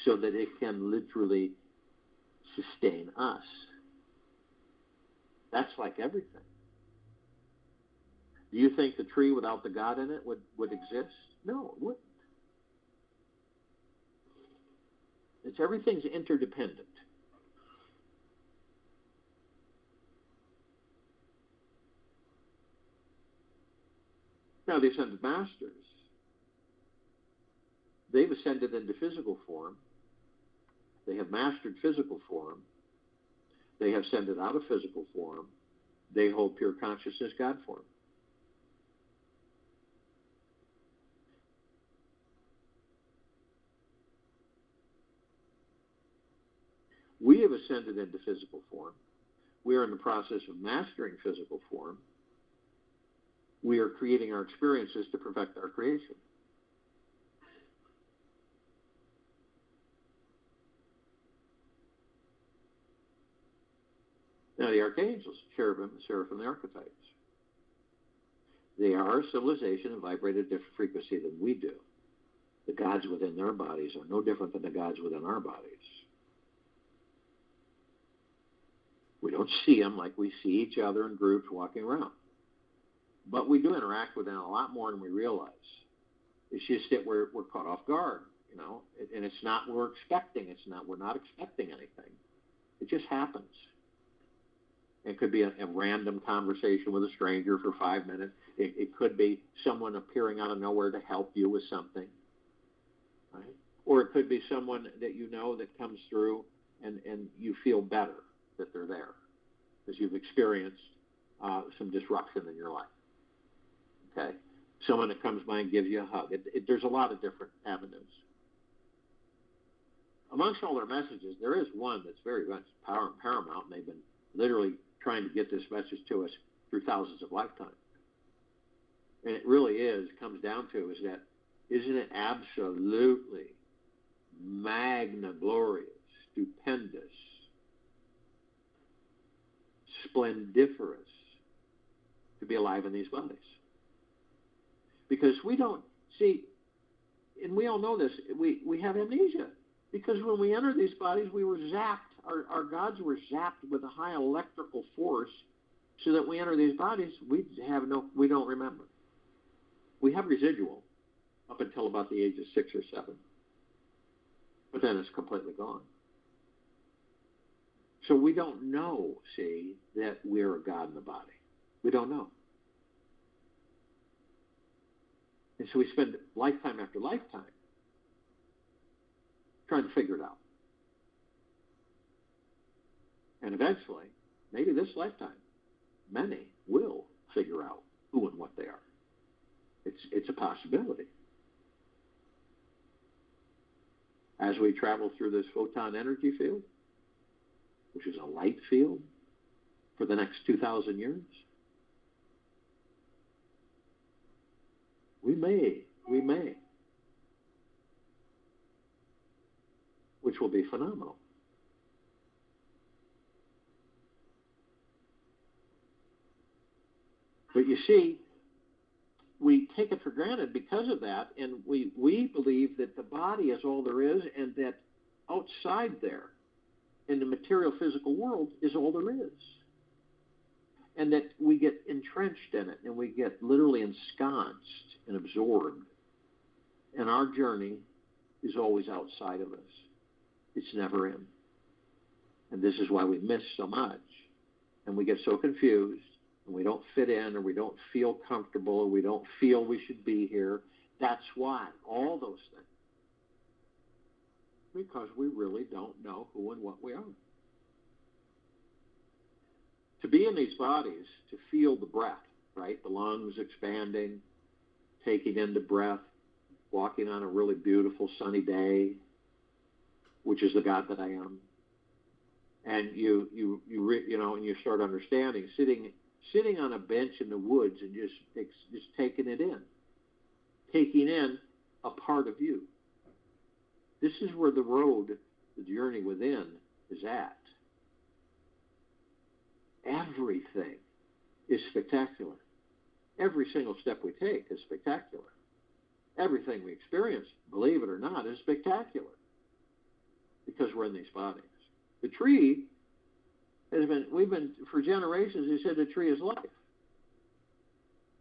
so that it can literally sustain us. That's like everything. Do you think the tree without the God in it would exist? No, it wouldn't. Everything's interdependent. Now, the ascended masters, they've ascended into physical form. They have mastered physical form. They have ascended out of physical form. They hold pure consciousness God form. We have ascended into physical form. We are in the process of mastering physical form. We are creating our experiences to perfect our creation. Now, the archangels, cherubim, the seraphim, the archetypes, they are a civilization and vibrate at a different frequency than we do. The gods within their bodies are no different than the gods within our bodies. We don't see them like we see each other in groups walking around. But we do interact with them a lot more than we realize. It's just that we're caught off guard, and it's not what we're expecting. We're not expecting anything. It just happens. It could be a random conversation with a stranger for 5 minutes. It could be someone appearing out of nowhere to help you with something, right? Or it could be someone that you know that comes through and you feel better that they're there. because you've experienced some disruption in your life. Okay? Someone that comes by and gives you a hug. There's a lot of different avenues. Amongst all their messages, there is one that's very much paramount, and they've been literally trying to get this message to us through thousands of lifetimes. And it really comes down to is that, isn't it absolutely magna glorious, stupendous, splendiferous to be alive in these bodies? Because we don't see, and we all know this, we have amnesia. Because when we enter these bodies, we were zapped. Our gods were zapped with a high electrical force, so that we enter these bodies, we don't remember. We have residual up until about the age of 6 or 7, but then it's completely gone. So we don't know, see, that we're a god in the body. We don't know. And so we spend lifetime after lifetime trying to figure it out. And eventually, maybe this lifetime, many will figure out who and what they are. It's a possibility. As we travel through this photon energy field, which is a light field, for the next 2,000 years, we may, which will be phenomenal. But you see, we take it for granted because of that, and we believe that the body is all there is, and that outside there, in the material physical world, is all there is. And that we get entrenched in it, and we get literally ensconced and absorbed. And our journey is always outside of us. It's never in. And this is why we miss so much. And we get so confused, and we don't fit in, or we don't feel comfortable, or we don't feel we should be here. That's why. All those things. Because we really don't know who and what we are. To be in these bodies, to feel the breath, right? The lungs expanding, taking in the breath, walking on a really beautiful sunny day, which is the God that I am. And you start understanding, sitting on a bench in the woods and just taking it in, taking in a part of you. This is where the road, the journey within, is at. Everything is spectacular. Every single step we take is spectacular. Everything we experience, believe it or not, is spectacular. Because we're in these bodies. The tree for generations, they said the tree is life.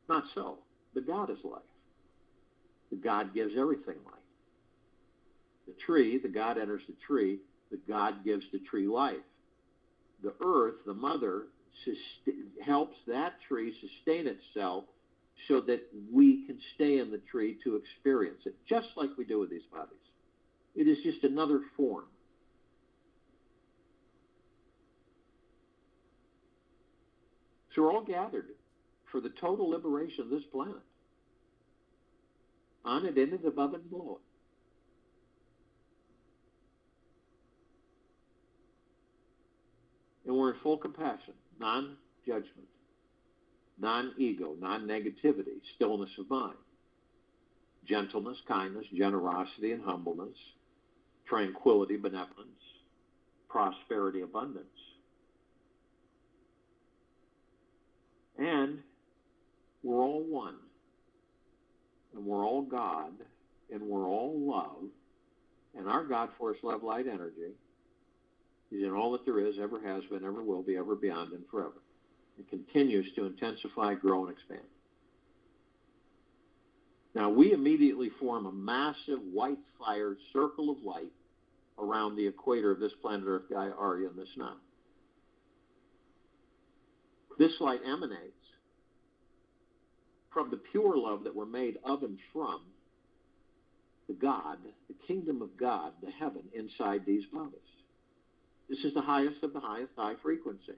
Not so. The God is life. The God gives everything life. The tree, the God enters the tree, the God gives the tree life. The earth, the mother, helps that tree sustain itself so that we can stay in the tree to experience it, just like we do with these bodies. It is just another form. So we're all gathered for the total liberation of this planet. On it, in it, above it, and below it. And we're in full compassion, non-judgment, non-ego, non-negativity, stillness of mind, gentleness, kindness, generosity, and humbleness, tranquility, benevolence, prosperity, abundance. And we're all one, and we're all God, and we're all love, and our God force, love, light, energy is in all that there is, ever has been, ever will be, ever beyond, and forever. It continues to intensify, grow, and expand. Now, we immediately form a massive white fire circle of light around the equator of this planet Earth, Gaia, Arya, and this now. This light emanates from the pure love that we're made of and from the God, the kingdom of God, the heaven, inside these bodies. This is the highest of the highest high frequency.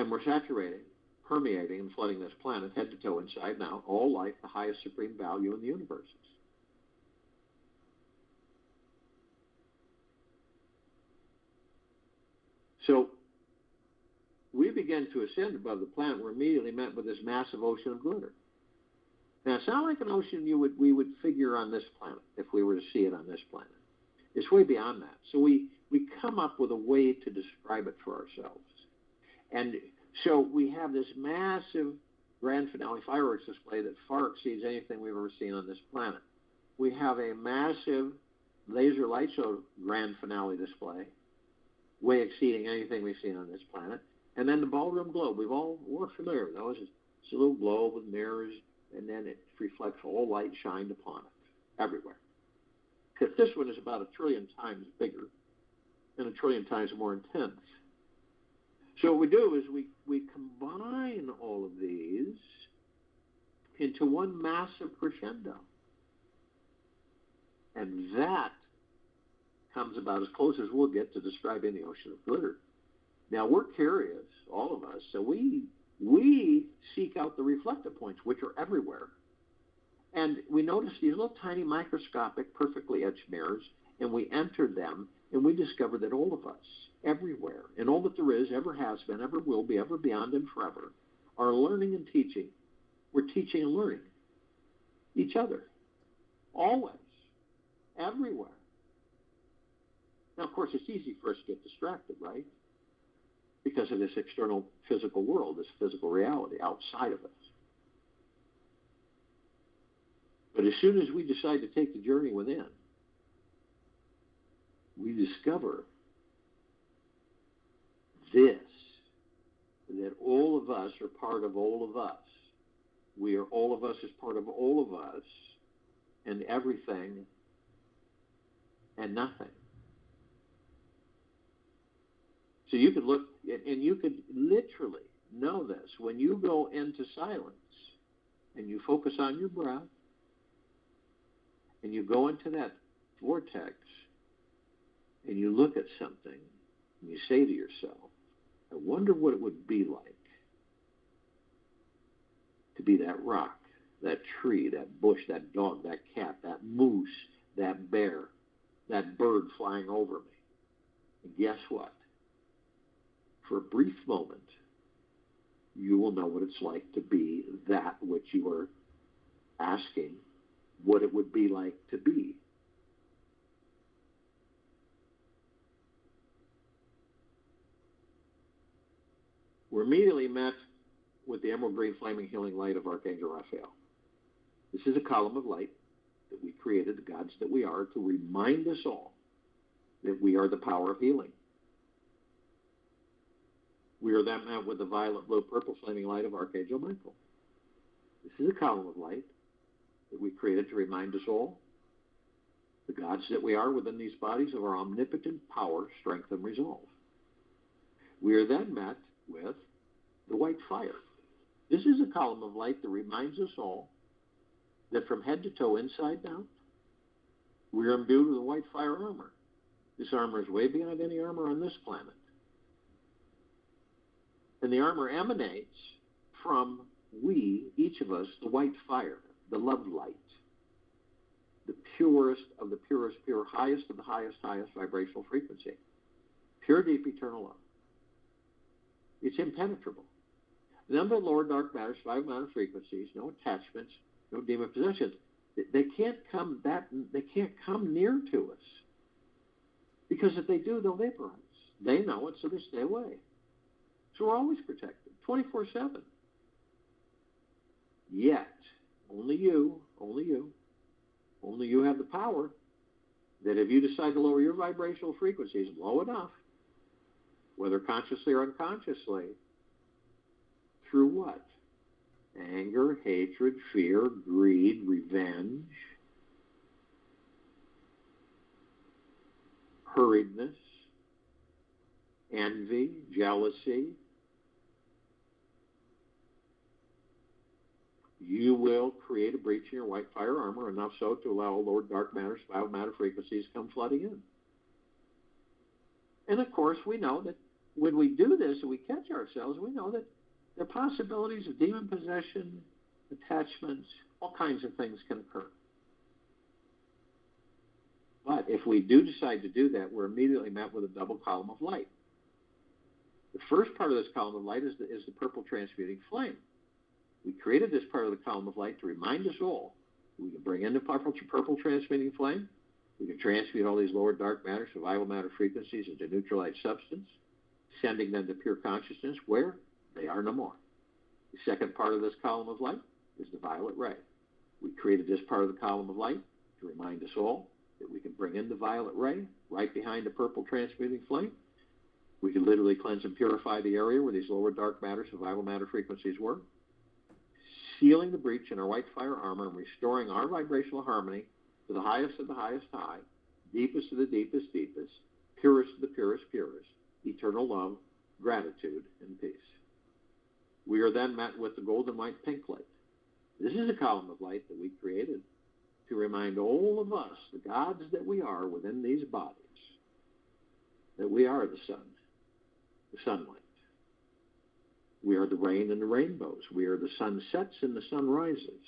And we're saturating, permeating, and flooding this planet head to toe, inside and out, all life, the highest supreme value in the universe. So we begin to ascend above the planet. We're immediately met with this massive ocean of glitter. Now, it's not like an ocean we would figure on this planet if we were to see it on this planet. It's way beyond that. So we come up with a way to describe it for ourselves. And so we have this massive grand finale fireworks display that far exceeds anything we've ever seen on this planet. We have a massive laser light show grand finale display, way exceeding anything we've seen on this planet. And then the ballroom globe. We're familiar with those. It's a little globe with mirrors, and then it reflects all light shined upon it everywhere. Because this one is about 1 trillion times bigger and 1 trillion times more intense. So what we do is we combine all of these into one massive crescendo. And that comes about as close as we'll get to describing the ocean of glitter. Now, we're curious, all of us, so we seek out the reflective points, which are everywhere. And we notice these little tiny microscopic, perfectly etched mirrors, and we enter them, and we discover that all of us, everywhere, and all that there is, ever has been, ever will be, ever beyond and forever, are learning and teaching. We're teaching and learning each other, always, everywhere. Now, of course, it's easy for us to get distracted, right? Because of this external physical world, this physical reality outside of us. But as soon as we decide to take the journey within, we discover this, that all of us are part of all of us. We are all of us as part of all of us, and everything and nothing. So you could look, and you could literally know this. When you go into silence and you focus on your breath and you go into that vortex and you look at something and you say to yourself, I wonder what it would be like to be that rock, that tree, that bush, that dog, that cat, that moose, that bear, that bird flying over me. And guess what? For a brief moment, you will know what it's like to be that which you are asking what it would be like to be. We're immediately met with the emerald green flaming healing light of Archangel Raphael. This is a column of light that we created, the gods that we are, to remind us all that we are the power of healing. We are then met with the violet, blue, purple flaming light of Archangel Michael. This is a column of light that we created to remind us all, the gods that we are within these bodies, of our omnipotent power, strength, and resolve. We are then met with the white fire. This is a column of light that reminds us all that from head to toe, inside and out, we are imbued with a white fire armor. This armor is way beyond any armor on this planet. And the armor emanates from each of us, the white fire, the love light, the purest of the purest, pure, highest of the highest, highest vibrational frequency. Pure, deep, eternal love. It's impenetrable. The number of lower dark matters, 5 matter frequencies, no attachments, no demon possessions. They can't come near to us. Because if they do, they'll vaporize. They know it, so they stay away. So we're always protected, 24/7. Yet, only you have the power that if you decide to lower your vibrational frequencies low enough, whether consciously or unconsciously, through what? Anger, hatred, fear, greed, revenge, hurriedness, envy, jealousy, you will create a breach in your white fire armor, enough so to allow lower dark matter, 5 matter frequencies come flooding in. And of course, we know that when we do this and we catch ourselves, we know that there are possibilities of demon possession, attachments, all kinds of things can occur. But if we do decide to do that, we're immediately met with a double column of light. The first part of this column of light is the purple transmuting flame. We created this part of the column of light to remind us all we can bring in the purple transmuting flame. We can transmute all these lower dark matter, survival matter frequencies into neutralized substance, sending them to pure consciousness where they are no more. The second part of this column of light is the violet ray. We created this part of the column of light to remind us all that we can bring in the violet ray right behind the purple transmuting flame. We can literally cleanse and purify the area where these lower dark matter, survival matter frequencies were, sealing the breach in our white fire armor and restoring our vibrational harmony to the highest of the highest high, deepest of the deepest deepest, purest of the purest purest, eternal love, gratitude, and peace. We are then met with the golden white pink light. This is a column of light that we created to remind all of us, the gods that we are within these bodies, that we are the sun, the sunlight. We are the rain and the rainbows. We are the sunsets and the sunrises.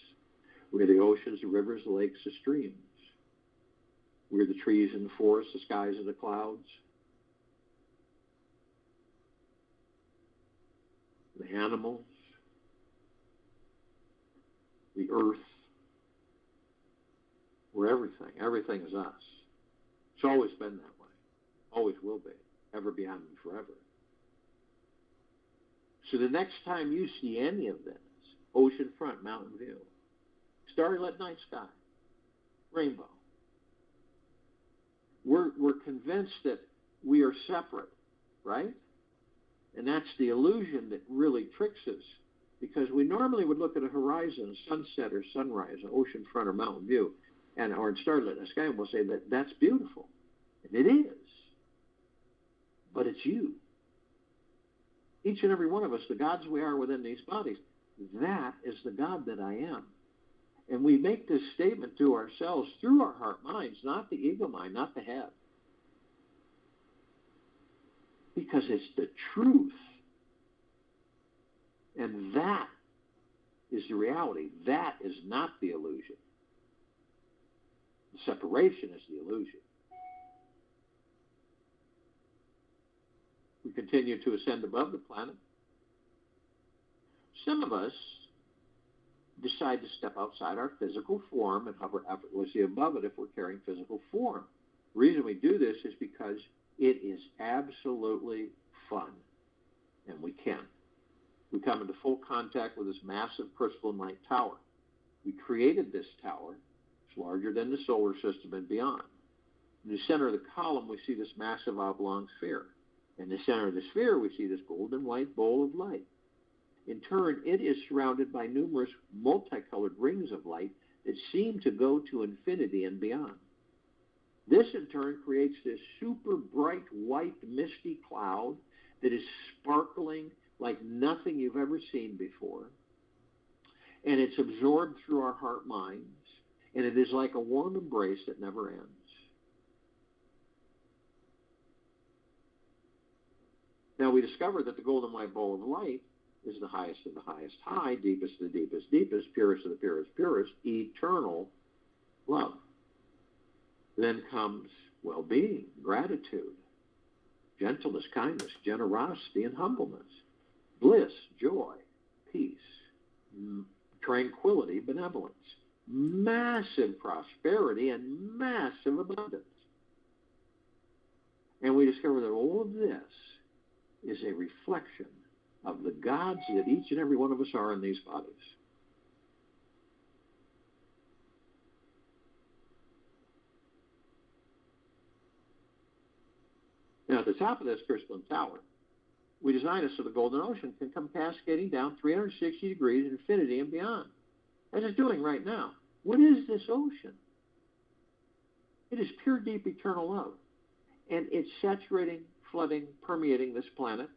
We are the oceans, the rivers, the lakes, the streams. We are the trees and the forests, the skies and the clouds, the animals, the earth. We're everything. Everything is us. It's always been that way. Always will be. Ever, beyond, and forever. So the next time you see any of this, ocean front, mountain view, starlit night sky, rainbow, we're convinced that we are separate, right? And that's the illusion that really tricks us, because we normally would look at a horizon, a sunset or sunrise, an ocean front or mountain view, or in starlit sky, and we'll say that that's beautiful. And it is. But it's you. Each and every one of us, the gods we are within these bodies, that is the God that I am. And we make this statement to ourselves through our heart minds, not the ego mind, not the head. Because it's the truth. And that is the reality. That is not the illusion. The separation is the illusion. We continue to ascend above the planet. Some of us decide to step outside our physical form and hover effortlessly above it if we're carrying physical form. The reason we do this is because it is absolutely fun, and we can. We come into full contact with this massive crystalline light tower. We created this tower. It's larger than the solar system and beyond. In the center of the column, we see this massive oblong sphere. In the center of the sphere, we see this golden white bowl of light. In turn, it is surrounded by numerous multicolored rings of light that seem to go to infinity and beyond. This, in turn, creates this super bright white misty cloud that is sparkling like nothing you've ever seen before. And it's absorbed through our heart minds, and it is like a warm embrace that never ends. Now, we discover that the golden white bowl of light is the highest of the highest high, deepest of the deepest deepest, purest of the purest purest, eternal love. Then comes well-being, gratitude, gentleness, kindness, generosity, and humbleness, bliss, joy, peace, tranquility, benevolence, massive prosperity, and massive abundance. And we discover that all of this is a reflection of the gods that each and every one of us are in these bodies. Now, at the top of this crystalline tower, we designed it so the golden ocean can come cascading down 360 degrees, infinity, and beyond, as it's doing right now. What is this ocean? It is pure, deep, eternal love. And it's saturating, flooding, permeating this planet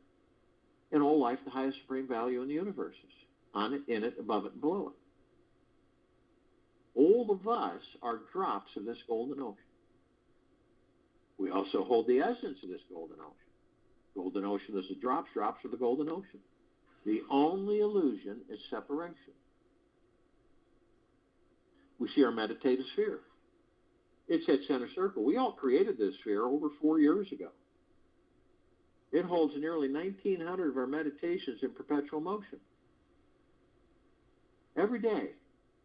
and all life, the highest supreme value in the universe is on it, in it, above it, and below it. All of us are drops of this golden ocean. We also hold the essence of this golden ocean. Golden ocean is the drops. Drops are the golden ocean. The only illusion is separation. We see our meditative sphere. It's at center circle. We all created this sphere over 4 years ago. It holds nearly 1,900 of our meditations in perpetual motion. Every day,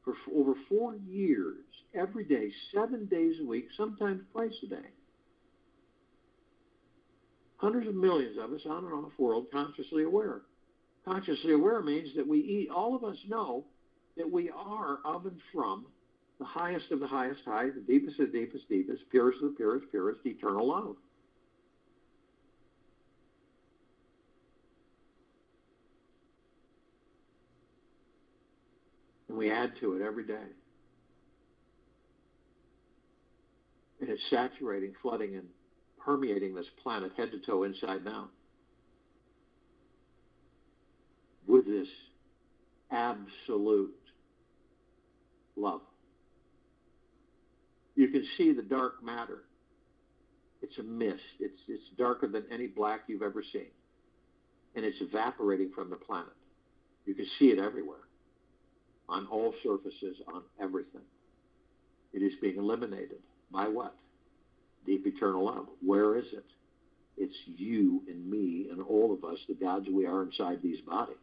for over 4 years, every day, 7 days a week, sometimes twice a day. Hundreds of millions of us on and off world consciously aware. Consciously aware means that all of us know that we are of and from the highest of the highest high, the deepest of the deepest deepest, purest of the purest purest, eternal love. And we add to it every day. And it's saturating, flooding, and permeating this planet head to toe, inside and out, with this absolute love. You can see the dark matter. It's a mist. It's darker than any black you've ever seen. And it's evaporating from the planet. You can see it everywhere, on all surfaces, on everything. It is being eliminated. By what? Deep eternal love. Where is it? It's you and me and all of us, the gods we are inside these bodies.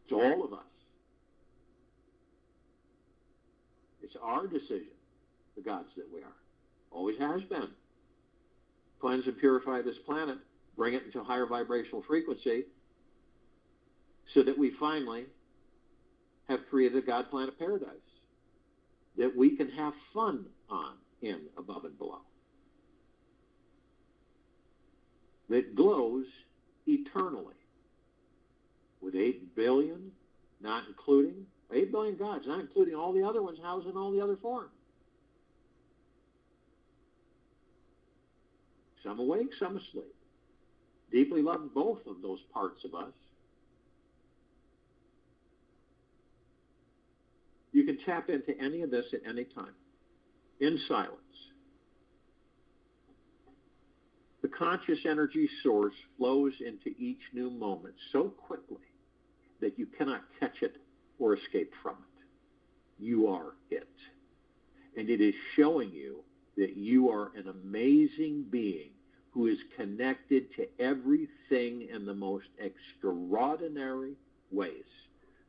It's all of us. It's our decision, the gods that we are. Always has been. Cleanse and purify this planet, bring it into higher vibrational frequency, so that we finally have created a God planet paradise that we can have fun on, in, above, and below. That glows eternally with 8 billion, not including 8 billion gods, not including all the other ones housed in all the other forms. Some awake, some asleep. Deeply love both of those parts of us. You can tap into any of this at any time, in silence. The conscious energy source flows into each new moment so quickly that you cannot catch it or escape from it. You are it. And it is showing you that you are an amazing being who is connected to everything in the most extraordinary ways.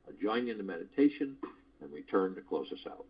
I'll join you in the meditation and return to close us out.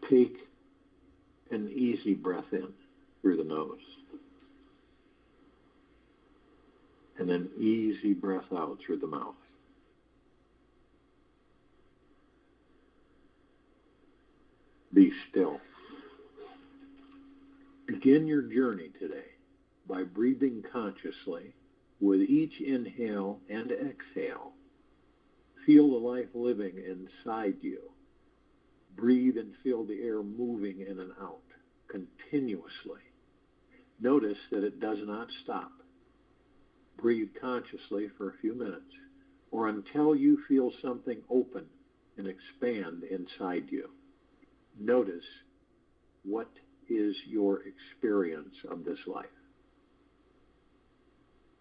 Take an easy breath in through the nose. And an easy breath out through the mouth. Be still. Begin your journey today by breathing consciously with each inhale and exhale. Feel the life living inside you. Breathe and feel the air moving in and out continuously. Notice that it does not stop. Breathe consciously for a few minutes or until you feel something open and expand inside you. Notice what is your experience of this life.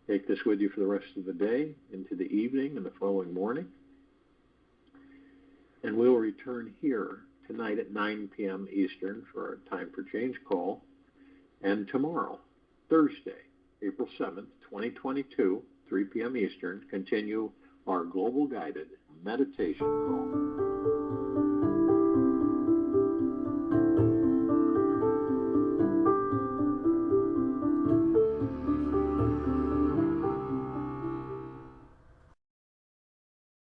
Take this with you for the rest of the day, into the evening and the following morning. And we'll return here tonight at 9 p.m. Eastern for our Time for Change call. And tomorrow, Thursday, April 7th, 2022, 3 p.m. Eastern, continue our global guided meditation call.